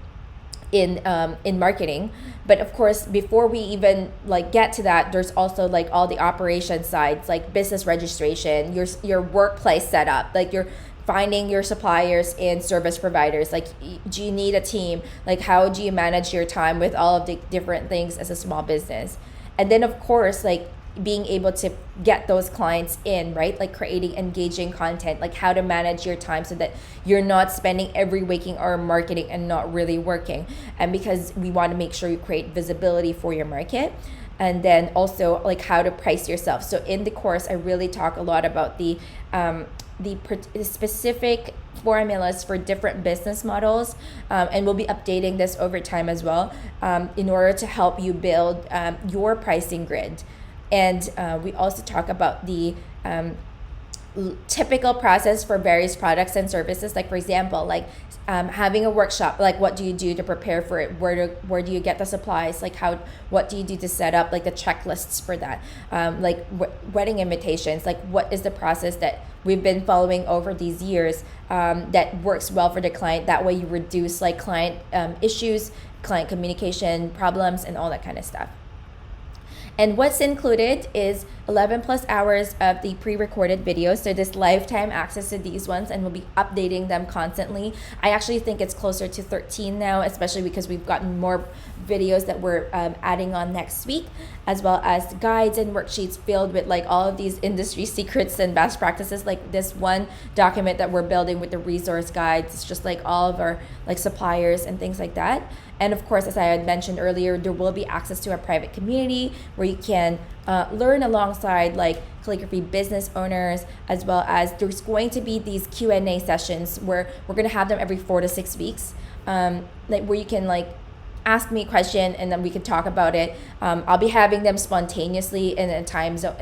Speaker 1: in marketing. But of course, before we even like get to that, there's also like all the operation sides, like business registration, your workplace setup, like your finding your suppliers and service providers. Like, do you need a team? Like, how do you manage your time with all of the different things as a small business? And then of course, like being able to get those clients in, right? Like creating engaging content, like how to manage your time so that you're not spending every waking hour marketing and not really working. And because we want to make sure you create visibility for your market. and then also like how to price yourself. So in the course, I really talk a lot about the specific formulas for different business models, and we'll be updating this over time as well, in order to help you build your pricing grid. And we also talk about the typical process for various products and services, like for example, like having a workshop, like what do you do to prepare for it, where do you get the supplies, like what do you do to set up like the checklists for that, like wedding invitations, like what is the process that we've been following over these years, that works well for the client. That way you reduce like client issues, client communication problems, and all that kind of stuff. And what's included is 11 plus hours of the pre-recorded videos. So this lifetime access to these ones, and we'll be updating them constantly. I actually think it's closer to 13 now, especially because we've gotten more videos that we're adding on next week, as well as guides and worksheets filled with like all of these industry secrets and best practices. Like this one document that we're building with the resource guides, it's just like all of our like suppliers and things like that. And of course, as I had mentioned earlier, there will be access to a private community where you can learn alongside like calligraphy business owners, as well as there's going to be these Q&A sessions where we're going to have them every 4 to 6 weeks, like where you can like ask me a question and then we can talk about it. I'll be having them spontaneously in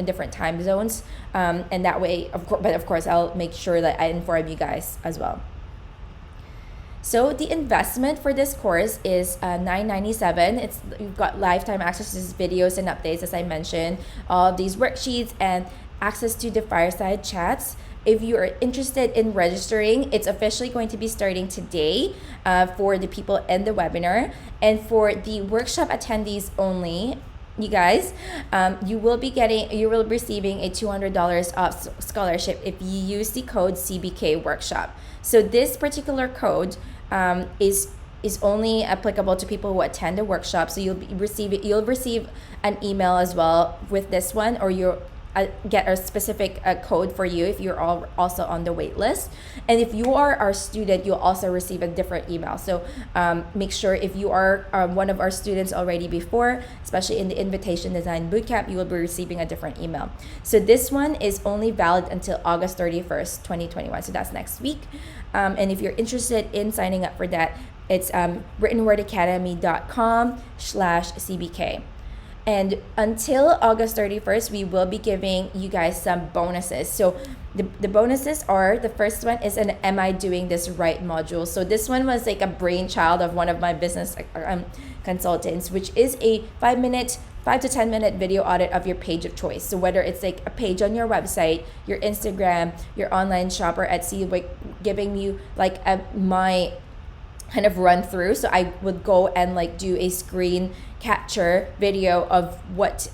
Speaker 1: different time zones, and that way, of course, I'll make sure that I inform you guys as well. So the investment for this course is $997. You've got lifetime access to these videos and updates, as I mentioned, all of these worksheets, and access to the fireside chats. If you are interested in registering, it's officially going to be starting today for the people in the webinar. And for the workshop attendees only, you guys, you will be receiving a $200 off scholarship if you use the code CBK Workshop. So this particular code is only applicable to people who attend the workshop. So you'll receive an email as well with this one, or you'll get a specific code for you if you're also on the wait list. And if you are our student, you'll also receive a different email. So make sure if you are one of our students already before, especially in the Invitation Design Bootcamp, you will be receiving a different email. So this one is only valid until August 31st, 2021. So that's next week. And if you're interested in signing up for that, it's writtenwordacademy.com/CBK. And until August 31st, we will be giving you guys some bonuses. So the bonuses are, the first one is an Am I Doing This Right module. So this one was like a brainchild of one of my business consultants, which is a 5 to 10 minute video audit of your page of choice. So whether it's like a page on your website, your Instagram, your online shop, or Etsy, like giving you like my kind of run through. So I would go and like do a screen capture video of what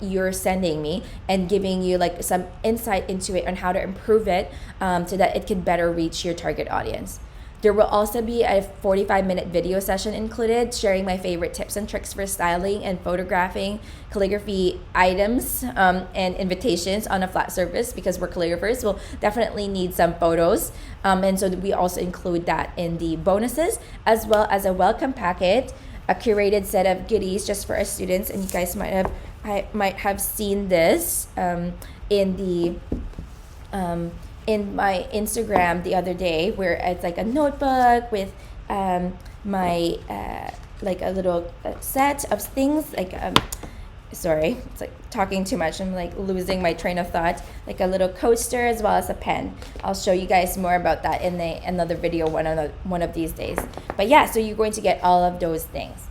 Speaker 1: you're sending me, and giving you like some insight into it on how to improve it, so that it can better reach your target audience. There will also be a 45-minute video session included, sharing my favorite tips and tricks for styling and photographing calligraphy items and invitations on a flat surface, because we're calligraphers. We'll definitely need some photos. And so we also include that in the bonuses, as well as a welcome packet, a curated set of goodies just for our students. And you guys might have seen this in my Instagram the other day, where it's like a notebook with my like a little set of things, like sorry, it's like talking too much, I'm like losing my train of thought, like a little coaster as well as a pen. I'll show you guys more about that in another video one of these days. But yeah, so you're going to get all of those things.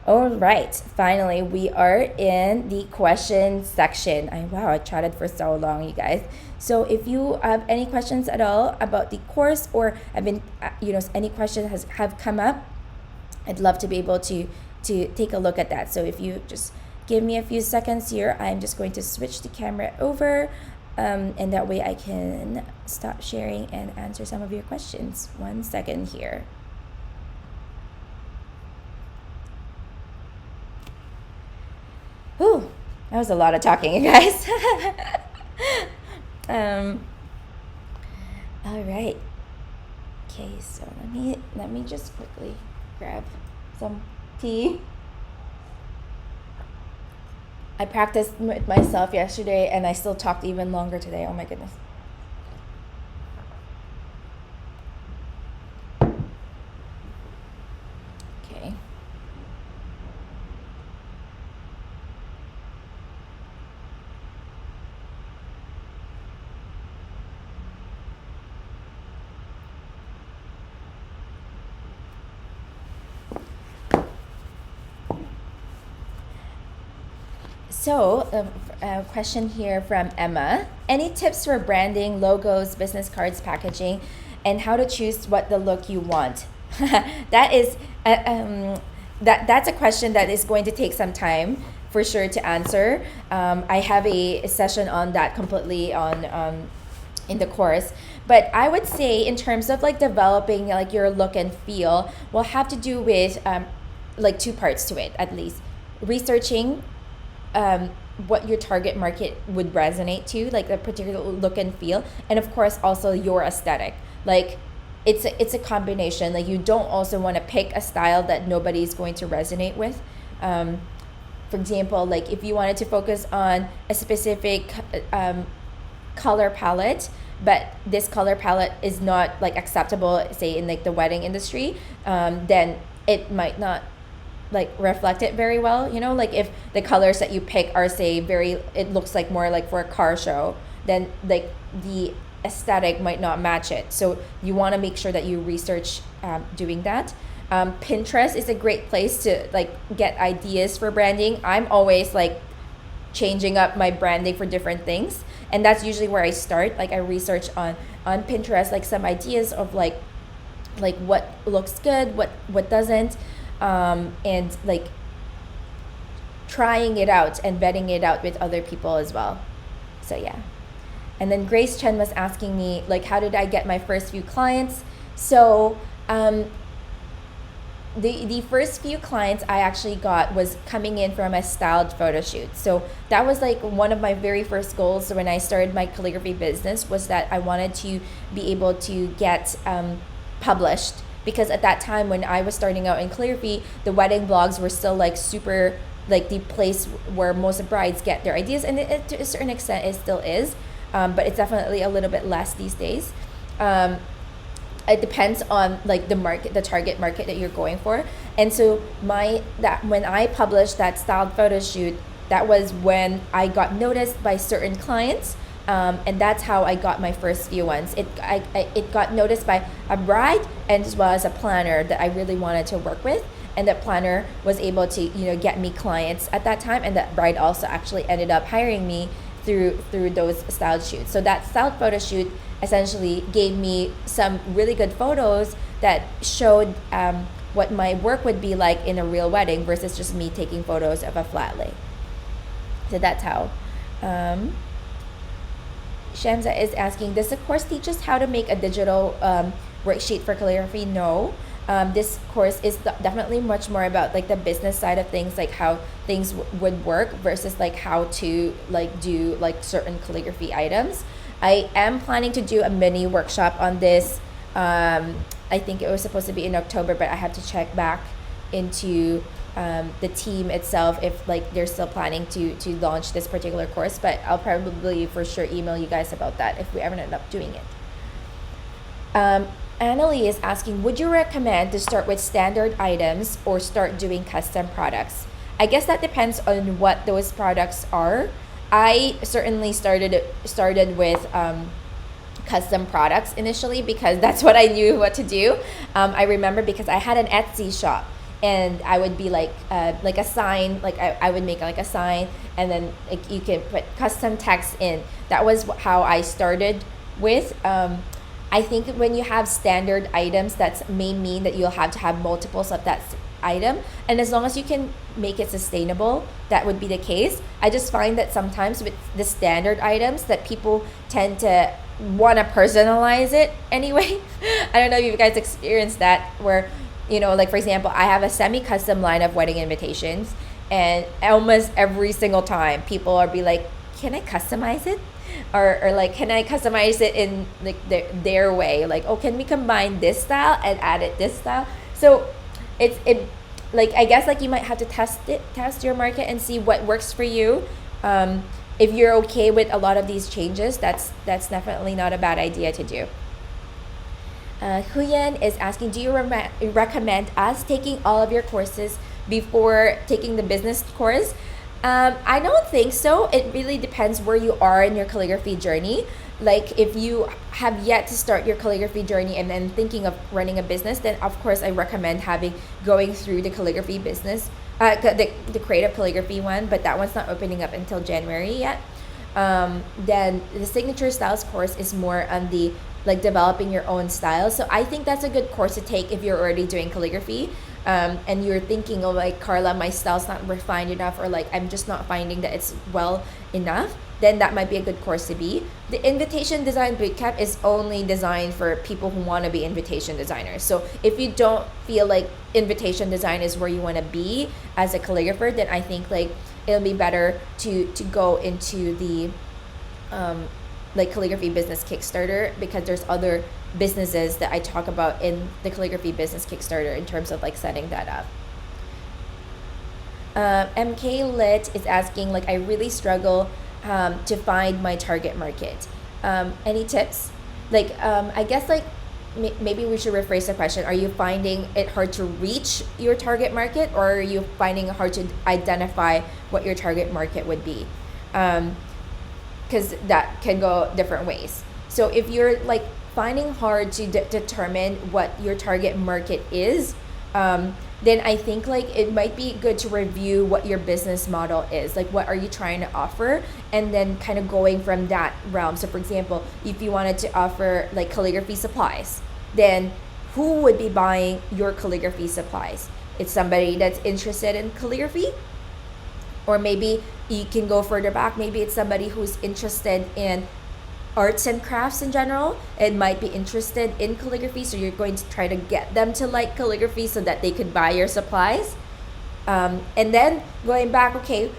Speaker 1: All right, finally, we are in the question section. Wow, I chatted for so long, you guys. So if you have any questions at all about the course, or any questions have come up, I'd love to be able to take a look at that. So if you just give me a few seconds here, I'm just going to switch the camera over, and that way I can stop sharing and answer some of your questions. 1 second here. Whew, that was a lot of talking, you guys. All right. Okay, so let me just quickly grab some tea. I practiced with myself yesterday and I still talked even longer today. Oh my goodness. Okay. So, a question here from Emma. Any tips for branding, logos, business cards, packaging, and how to choose what the look you want? That is, that's a question that is going to take some time for sure to answer. I have a session on that completely on in the course. But I would say in terms of like developing like your look and feel will have to do with like two parts to it at least. Researching what your target market would resonate to, like the particular look and feel, and of course also your aesthetic. Like it's a combination. Like you don't also want to pick a style that nobody's going to resonate with. For example, like if you wanted to focus on a specific color palette, but this color palette is not like acceptable, say in like the wedding industry, then it might not like reflect it very well. You know, like if the colors that you pick are say very, it looks like more like for a car show, then like the aesthetic might not match it. So you want to make sure that you research doing that. Pinterest is a great place to like get ideas for branding. I'm always like changing up my branding for different things, and that's usually where I start. Like I research on Pinterest like some ideas of like what looks good, what doesn't, and like trying it out and vetting it out with other people as well. So yeah. And then Grace Chen was asking me like, how did I get my first few clients? So the first few clients I actually got was coming in from a styled photo shoot. So that was like one of my very first goals when I started my calligraphy business, was that I wanted to be able to get published, because at that time when I was starting out in calligraphy, the wedding blogs were still like super like the place where most brides get their ideas, and it, to a certain extent it still is, but it's definitely a little bit less these days. It depends on like the market, the target market that you're going for. And so when I published that styled photo shoot, that was when I got noticed by certain clients, and that's how I got my first few ones. It got noticed by a bride and as well as a planner that I really wanted to work with, and that planner was able to get me clients at that time, and that bride also actually ended up hiring me through those styled shoots. So that styled photo shoot essentially gave me some really good photos that showed what my work would be like in a real wedding versus just me taking photos of a flat lay. So that's how. Shamsa is asking, does the course teach us how to make a digital worksheet for calligraphy? No. This course is definitely much more about like the business side of things, like how things would work versus like how to like do like certain calligraphy items. I am planning to do a mini workshop on this. I think it was supposed to be in October, but I have to check back into the team itself if like they're still planning to launch this particular course. But I'll probably for sure email you guys about that if we ever end up doing it. Annalie is asking, would you recommend to start with standard items or start doing custom products? I guess that depends on what those products are. I certainly started with custom products initially because that's what I knew what to do. I remember because I had an Etsy shop, and I would be like a sign, like I would make like a sign, and then like you can put custom text in. That was how I started with. I think when you have standard items, that may mean that you'll have to have multiples of that item, and as long as you can make it sustainable, that would be the case. I just find that sometimes with the standard items that people tend to want to personalize it anyway. I don't know if you guys experienced that, where like for example, I have a semi-custom line of wedding invitations, and almost every single time people are be like, can I customize it? Or like, can I customize it in like their way? Like, oh, can we combine this style and add it this style? So like I guess like you might have to test your market and see what works for you. If you're okay with a lot of these changes, that's definitely not a bad idea to do. Huyen is asking, do you recommend us taking all of your courses before taking the business course? I don't think so. It really depends where you are in your calligraphy journey. Like if you have yet to start your calligraphy journey and then thinking of running a business, then of course I recommend going through the calligraphy business, the creative calligraphy one, but that one's not opening up until January yet. Then the signature styles course is more on the like developing your own style. So I think that's a good course to take if you're already doing calligraphy. And you're thinking, oh, like Carla, my style's not refined enough, or like I'm just not finding that it's well enough, then that might be a good course to be. The invitation design bootcamp is only designed for people who want to be invitation designers. So if you don't feel like invitation design is where you want to be as a calligrapher, then I think like it'll be better to go into the like Calligraphy Business Kickstarter, because there's other businesses that I talk about in the Calligraphy Business Kickstarter in terms of like setting that up. MK Lit is asking, like, I really struggle to find my target market. Any tips? Like, I guess like maybe we should rephrase the question. Are you finding it hard to reach your target market, or are you finding it hard to identify what your target market would be? Because that can go different ways. So if you're like finding hard to determine what your target market is, then I think like it might be good to review what your business model is. Like, what are you trying to offer? And then kind of going from that realm. So for example, if you wanted to offer like calligraphy supplies, then who would be buying your calligraphy supplies? It's somebody that's interested in calligraphy. Or maybe you can go further back. Maybe it's somebody who's interested in arts and crafts in general and might be interested in calligraphy. So you're going to try to get them to like calligraphy so that they could buy your supplies. And then going back, okay,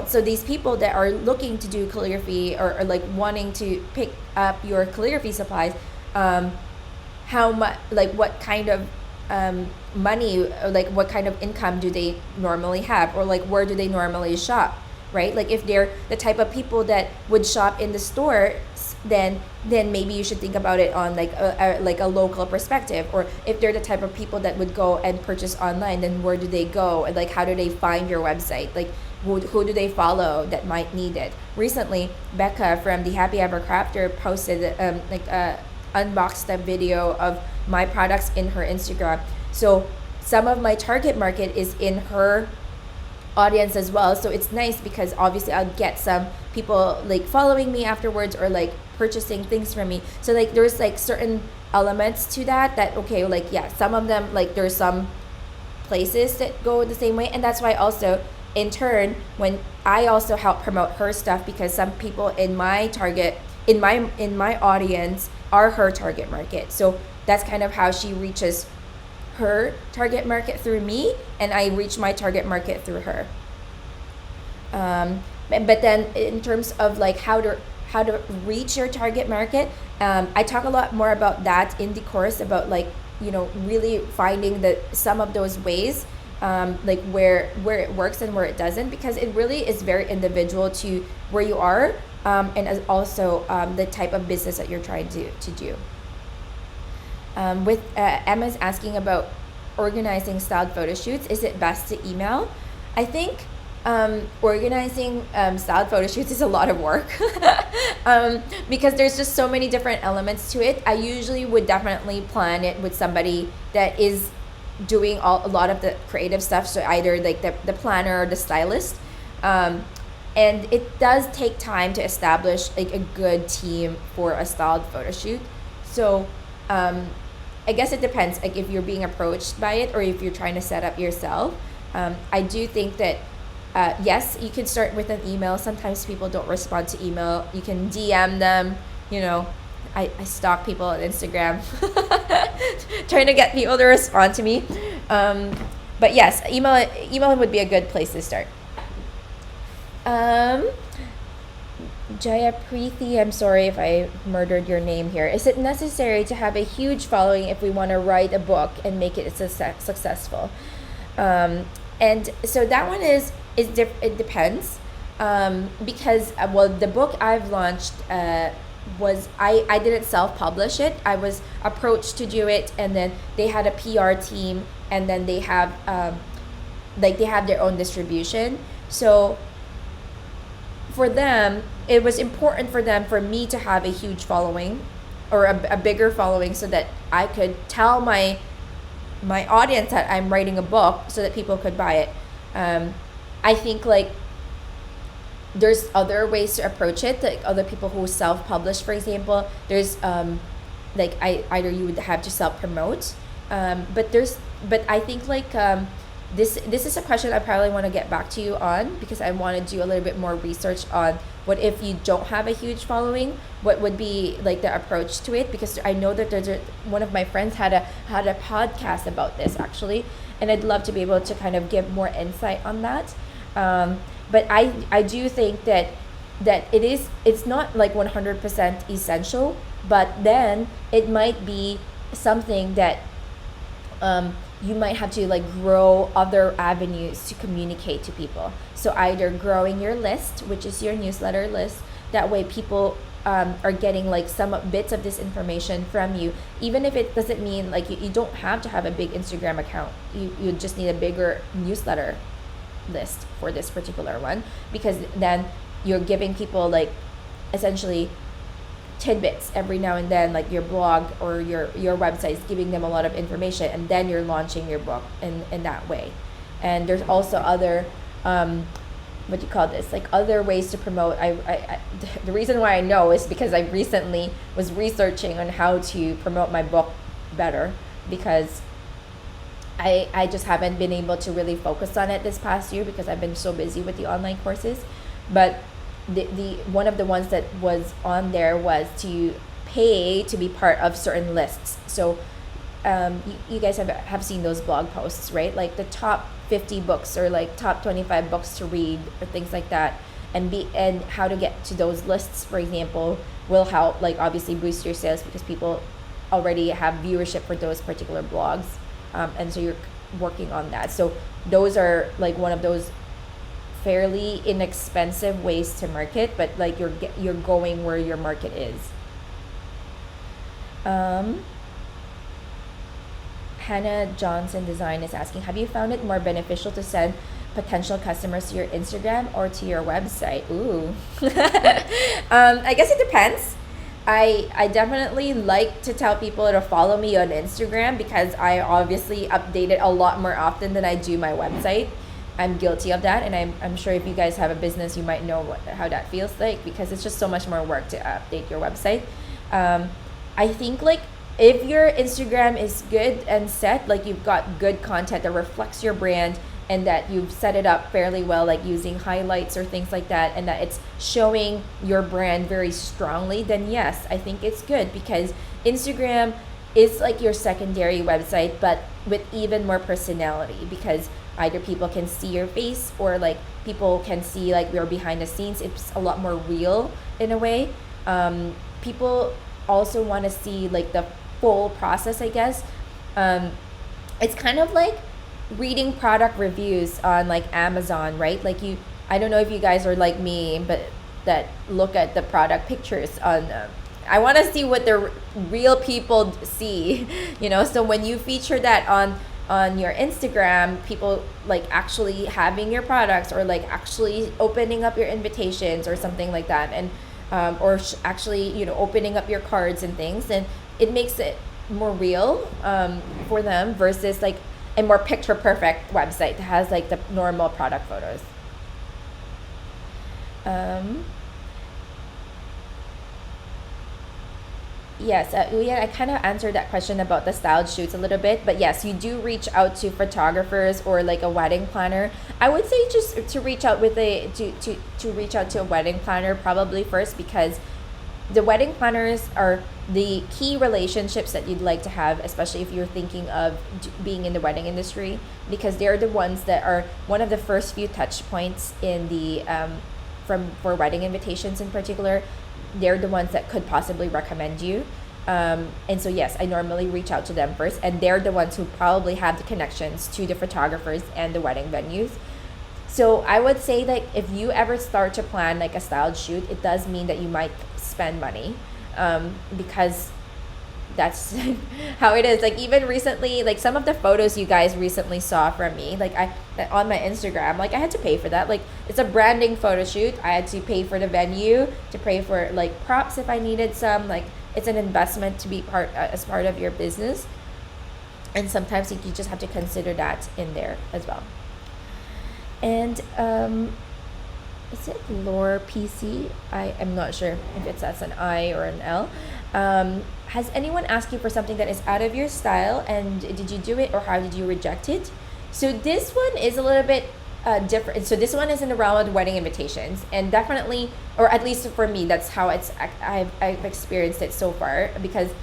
Speaker 1: so these people that are looking to do calligraphy or like wanting to pick up your calligraphy supplies, how much, like what kind of money, like what kind of income do they normally have, or like where do they normally shop, right? Like if they're the type of people that would shop in the store, then maybe you should think about it on like a local perspective. Or if they're the type of people that would go and purchase online, then where do they go, and like how do they find your website? Like who do they follow that might need it? Recently, Becca from the Happy Ever Crafter posted unboxed a video of my products in her Instagram. So some of my target market is in her audience as well. So it's nice because obviously I'll get some people like following me afterwards, or like purchasing things from me. So like there's like certain elements to that okay, like yeah, some of them, like there's some places that go the same way. And that's why also in turn, when I also help promote her stuff, because some people in my target, in my audience are her target market. So that's kind of how she reaches her target market through me, and I reach my target market through her. But then in terms of like how to reach your target market, I talk a lot more about that in the course, about like, you know, really finding some of those ways, like where it works and where it doesn't, because it really is very individual to where you are, and as also the type of business that you're trying to do. Emma's asking about organizing styled photo shoots. Is it best to email? I think organizing styled photo shoots is a lot of work because there's just so many different elements to it. I usually would definitely plan it with somebody that is doing a lot of the creative stuff, so either like the planner or the stylist, and it does take time to establish like a good team for a styled photo shoot. So I guess it depends, like if you're being approached by it or if you're trying to set up yourself. I do think that yes, you can start with an email. Sometimes people don't respond to email. You can DM them, you know. I stalk people on Instagram trying to get people to respond to me. But yes, email would be a good place to start. Jaya Preeti, I'm sorry if I murdered your name here. Is it necessary to have a huge following if we want to write a book and make it successful? And so that one it depends, because well, the book I've launched was I didn't self-publish it. I was approached to do it, and then they had a PR team, and then they have they have their own distribution. So for them, it was important for me to have a huge following, or a bigger following, so that I could tell my audience that I'm writing a book, so that people could buy it. I think like there's other ways to approach it, like other people who self-publish, for example. There's like either you would have to self-promote, but I think like this is a question I probably want to get back to you on, because I want to do a little bit more research on what if you don't have a huge following, what would be like the approach to it, because I know that one of my friends had a podcast about this actually, and I'd love to be able to kind of give more insight on that. But I do think that it's not like 100% essential, but then it might be something that you might have to like grow other avenues to communicate to people. So either growing your list, which is your newsletter list, that way people are getting like some bits of this information from you, even if it doesn't mean like you don't have to have a big Instagram account. You just need a bigger newsletter list for this particular one, because then you're giving people like essentially tidbits every now and then, like your blog or your website is giving them a lot of information, and then you're launching your book in that way. And there's also other what do you call this, like other ways to promote. I the reason why I know is because I recently was researching on how to promote my book better, because I just haven't been able to really focus on it this past year because I've been so busy with the online courses. But the one of the ones that was on there was to pay to be part of certain lists. So you guys have seen those blog posts, right? Like the top 50 books, or like top 25 books to read, or things like that, and how to get to those lists, for example, will help like obviously boost your sales, because people already have viewership for those particular blogs. And so you're working on that. So those are like one of those fairly inexpensive ways to market, but like you're going where your market is. Hannah Johnson Design is asking, have you found it more beneficial to send potential customers to your Instagram or to your website? Ooh. I guess it depends. I definitely like to tell people to follow me on Instagram, because I obviously update it a lot more often than I do my website. I'm guilty of that, and I'm sure if you guys have a business, you might know how that feels like, because it's just so much more work to update your website. I think like if your Instagram is good and set, like you've got good content that reflects your brand, and that you've set it up fairly well, like using highlights or things like that, and that it's showing your brand very strongly, then yes, I think it's good, because Instagram is like your secondary website, but with even more personality, because either people can see your face, or like people can see like your behind the scenes. It's a lot more real in a way. People also want to see like the full process, I guess. It's kind of like reading product reviews on like Amazon, right? Like I don't know if you guys are like me, but that look at the product pictures on I want to see what the real people see, so when you feature that on your Instagram, people like actually having your products, or like actually opening up your invitations or something like that, and or actually opening up your cards and things, and it makes it more real for them, versus like a more picture perfect website that has like the normal product photos. Yes, Uyan, I kind of answered that question about the styled shoots a little bit, but yes, you do reach out to photographers or like a wedding planner. I would say just to reach out with to reach out to a wedding planner probably first, because the wedding planners are the key relationships that you'd like to have, especially if you're thinking of being in the wedding industry, because they're the ones that are one of the first few touch points in the for wedding invitations in particular. They're the ones that could possibly recommend you. And so yes, I normally reach out to them first, and they're the ones who probably have the connections to the photographers and the wedding venues. So I would say that if you ever start to plan like a styled shoot, it does mean that you might spend money, because that's how it is. Like even recently, like some of the photos you guys recently saw from me, like I on my Instagram, like I had to pay for that. Like it's a branding photo shoot. I had to pay for the venue, to pay for like props if I needed some. Like it's an investment to be as part of your business, and sometimes you just have to consider that in there as well. And is it Lore PC? I am not sure if it's as an I or an L. Has anyone asked you for something that is out of your style, and did you do it, or how did you reject it? So this one is a little bit different. So this one is in the realm of wedding invitations, and definitely, or at least for me, that's how I've experienced it so far. Because,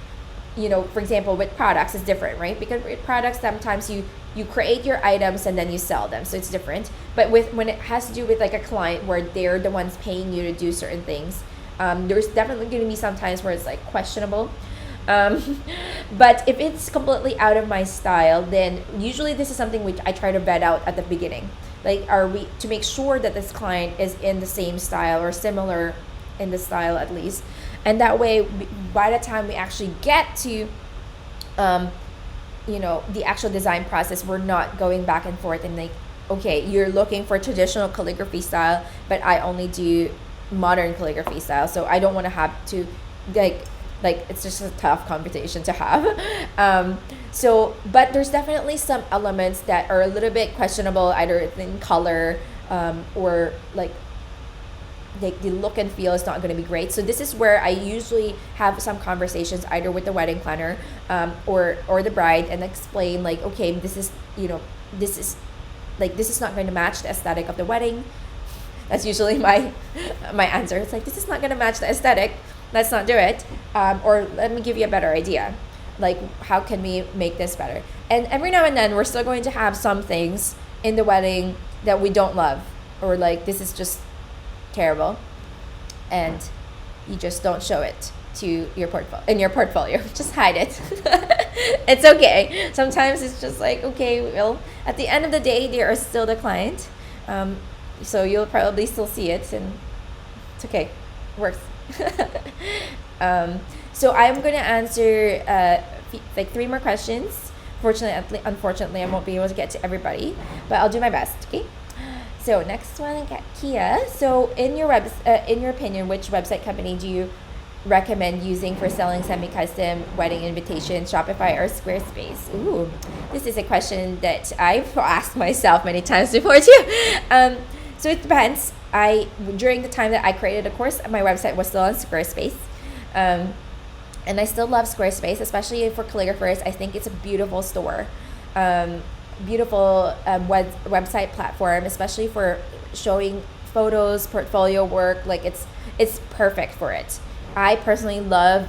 Speaker 1: for example, with products, it's different, right? Because with products, sometimes you create your items and then you sell them, so it's different. But when it has to do with like a client where they're the ones paying you to do certain things, there's definitely going to be some times where it's like questionable. But if it's completely out of my style, then usually this is something which I try to vet out at the beginning. Like, are we to make sure that this client is in the same style or similar in the style at least, and that way by the time we actually get to the actual design process, we're not going back and forth and like, okay, you're looking for traditional calligraphy style, but I only do modern calligraphy style, so I don't want to have to like it's just a tough conversation to have. But there's definitely some elements that are a little bit questionable, either in color, or like the look and feel is not going to be great. So this is where I usually have some conversations either with the wedding planner, or the bride, and explain like, okay, this is not going to match the aesthetic of the wedding. That's usually my answer. It's like, this is not going to match the aesthetic. Let's not do it. Or let me give you a better idea. Like, how can we make this better? And every now and then, we're still going to have some things in the wedding that we don't love, or like, this is just terrible, and you just don't show it to your portfolio. Just hide it. It's okay. Sometimes it's just like, okay, well, at the end of the day, they are still the client. So you'll probably still see it, and it's okay. It works. So I'm going to answer like 3 more questions. Unfortunately, I won't be able to get to everybody, but I'll do my best. Okay. So next one, I got Kia. So in your opinion, which website company do you recommend using for selling semi-custom wedding invitations, Shopify or Squarespace? Ooh, this is a question that I've asked myself many times before too. So it depends. During the time that I created a course, my website was still on Squarespace. And I still love Squarespace, especially for calligraphers. I think it's a beautiful store. Beautiful website platform, especially for showing photos, portfolio work. Like it's perfect for it. I personally love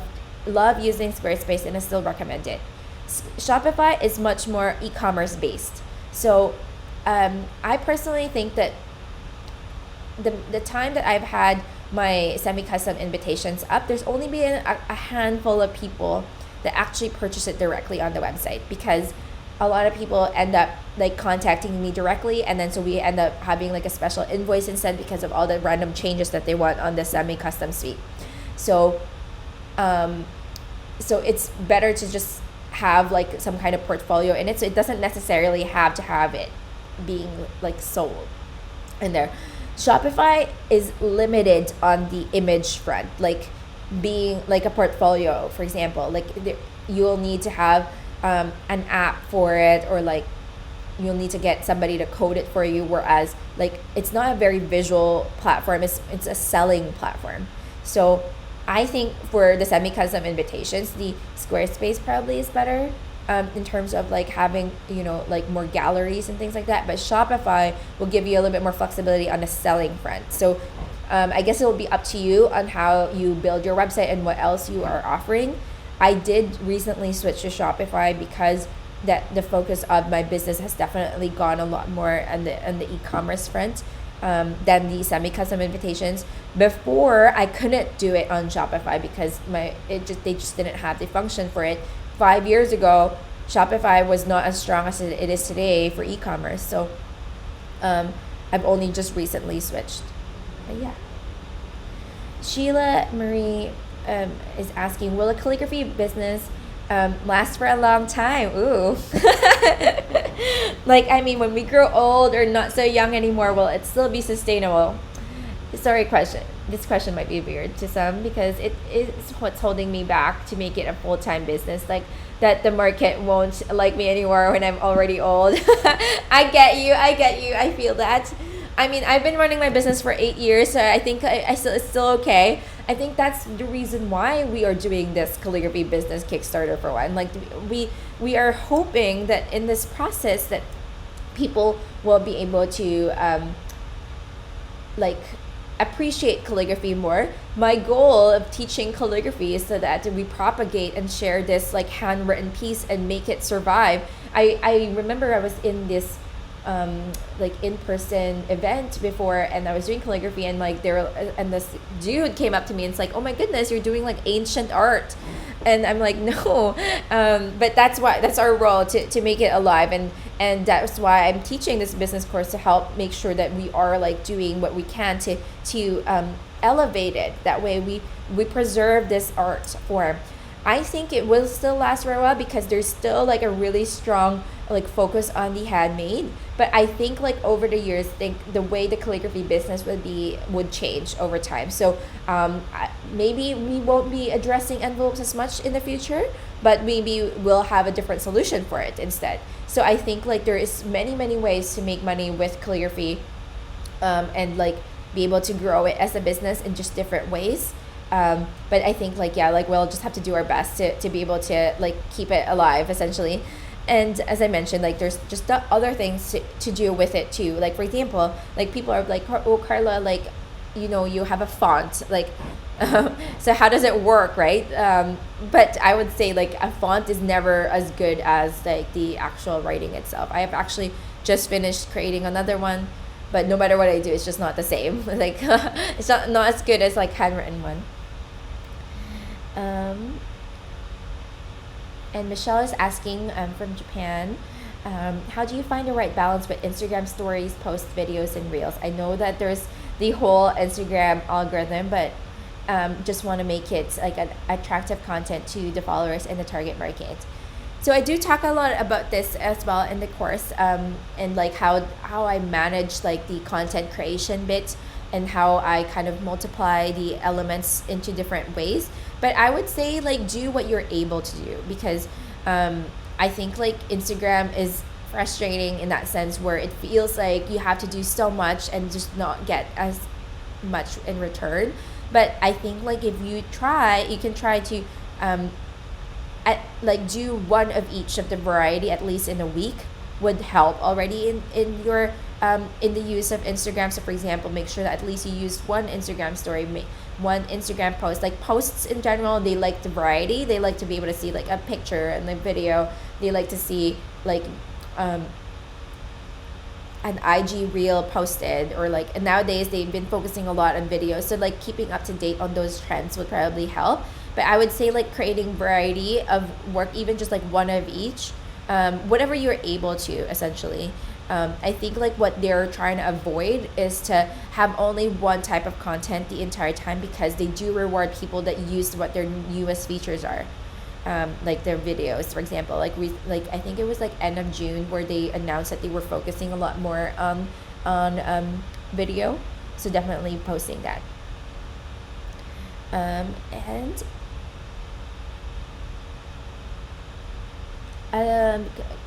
Speaker 1: using Squarespace, and I still recommend it. Shopify is much more e-commerce based. So I personally think that the time that I've had my semi-custom invitations up, there's only been a handful of people that actually purchase it directly on the website, because a lot of people end up like contacting me directly, and then so we end up having like a special invoice instead because of all the random changes that they want on the semi-custom suite. So it's better to just have like some kind of portfolio in it, so it doesn't necessarily have to have it being like sold in there. Shopify is limited on the image front, like being like a portfolio, for example. Like you'll need to have an app for it, or like you'll need to get somebody to code it for you, whereas like it's not a very visual platform, it's a selling platform. So I think for the semi-custom invitations, the Squarespace probably is better in terms of like having, like more galleries and things like that. But Shopify will give you a little bit more flexibility on the selling front. So I guess it will be up to you on how you build your website and what else you are offering. I did recently switch to Shopify because that the focus of my business has definitely gone a lot more on the e-commerce front. than the semi-custom invitations. Before, I couldn't do it on Shopify because they just didn't have the function for it. 5 years ago, Shopify was not as strong as it is today for e-commerce. So I've only just recently switched. But yeah. Sheila Marie is asking, will a calligraphy business last for a long time? Ooh. Like, I mean, when we grow old or not so young anymore, will it still be sustainable? Sorry, question. This question might be weird to some because it is what's holding me back to make it a full-time business. Like, that the market won't like me anymore when I'm already old. I get you. I feel that. I mean, I've been running my business for 8 years, so I think it's still okay. I think that's the reason why we are doing this Calligraphy Business Kickstarter for one. Like, we are hoping that in this process that people will be able to like appreciate calligraphy more. My goal of teaching calligraphy is so that we propagate and share this like handwritten piece and make it survive. I remember I was in this like in-person event before, and I was doing calligraphy, and like and this dude came up to me and it's like, oh my goodness, you're doing like ancient art. And I'm like, no, but that's our role to make it alive, and that's why I'm teaching this business course to help make sure that we are like doing what we can to elevate it. That way we preserve this art form. I think it will still last for a while because there's still like a really strong like focus on the handmade. But I think like over the years, the way the calligraphy business would change over time. So maybe we won't be addressing envelopes as much in the future, but maybe we'll have a different solution for it instead. So I think like there is many ways to make money with calligraphy, and like be able to grow it as a business in just different ways. But I think like, yeah, like we'll just have to do our best to be able to like keep it alive essentially. And as I mentioned, like there's just the other things to do with it too. Like for example, like people are like, oh Carla, like, you know, you have a font, like so how does it work, right? But I would say like a font is never as good as like the actual writing itself. I have actually just finished creating another one, but no matter what I do, it's just not the same. Like it's not as good as like handwritten one. And Michelle is asking from Japan, how do you find the right balance with Instagram stories, post videos, and reels? I know that there's the whole Instagram algorithm, but just want to make it like an attractive content to the followers and the target market. So I do talk a lot about this as well in the course, and like how I manage like the content creation bit and how I kind of multiply the elements into different ways. But I would say like do what you're able to do, because I think like Instagram is frustrating in that sense where it feels like you have to do so much and just not get as much in return. But I think like if you can try to like do one of each of the variety at least in a week would help already in your in the use of Instagram. So for example, make sure that at least you use one Instagram story, one Instagram post. Like posts in general, they like the variety. They like to be able to see like a picture and the video. They like to see like an IG reel posted, or like, and nowadays they've been focusing a lot on videos. So like keeping up to date on those trends would probably help. But I would say like creating variety of work, even just like one of each, whatever you're able to essentially. I think like what they're trying to avoid is to have only one type of content the entire time, because they do reward people that use what their newest features are. Like their videos, for example, like I think it was like end of June where they announced that they were focusing a lot more on video. So definitely posting that. And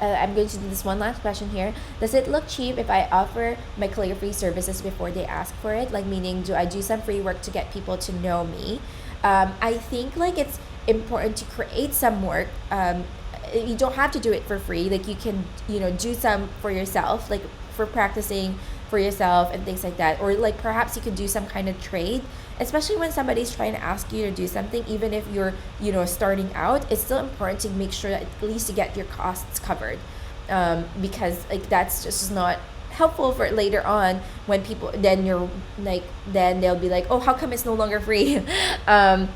Speaker 1: I'm going to do this one last question here. Does it look cheap if I offer my calligraphy services before they ask for it? Like, meaning, do I do some free work to get people to know me? I think like it's important to create some work. You don't have to do it for free. Like you can, do some for yourself, like for practicing for yourself and things like that. Or like perhaps you could do some kind of trade, especially when somebody's trying to ask you to do something. Even if you're, starting out, it's still important to make sure that at least you get your costs covered, because like that's just not helpful for later on when people then you're like then they'll be like, oh, how come it's no longer free? And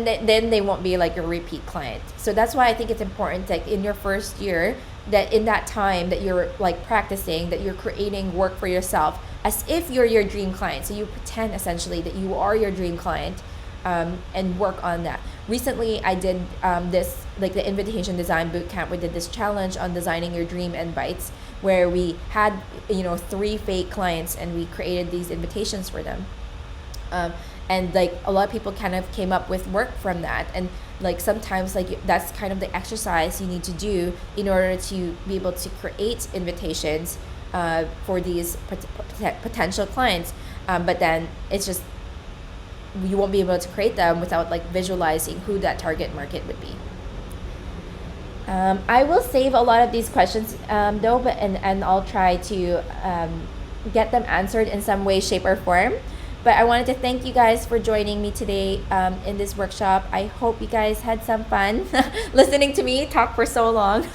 Speaker 1: then they won't be like a repeat client. So that's why I think it's important, like in your first year, that in that time that you're like practicing, that you're creating work for yourself as if you're your dream client. So you pretend essentially that you are your dream client, and work on that. Recently, I did this, like the invitation design bootcamp. We did this challenge on designing your dream invites, where we had 3 fake clients and we created these invitations for them. And like a lot of people kind of came up with work from that, and like sometimes like that's kind of the exercise you need to do in order to be able to create invitations for these potential clients. But then it's just you won't be able to create them without like visualizing who that target market would be. I will save a lot of these questions though, but and I'll try to get them answered in some way, shape, or form. But I wanted to thank you guys for joining me today in this workshop. I hope you guys had some fun listening to me talk for so long.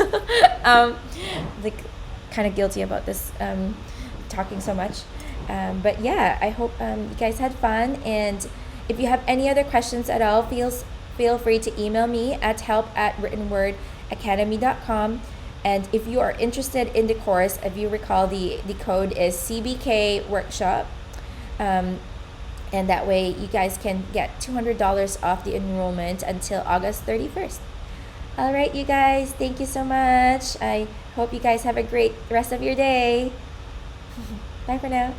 Speaker 1: Like kind of guilty about this talking so much. But yeah, I hope you guys had fun. And if you have any other questions at all, feel free to email me at help@writtenwordacademy.com. And if you are interested in the course, if you recall, the code is CBK Workshop. And that way you guys can get $200 off the enrollment until August 31st. All right, you guys, thank you so much. I hope you guys have a great rest of your day. Bye for now.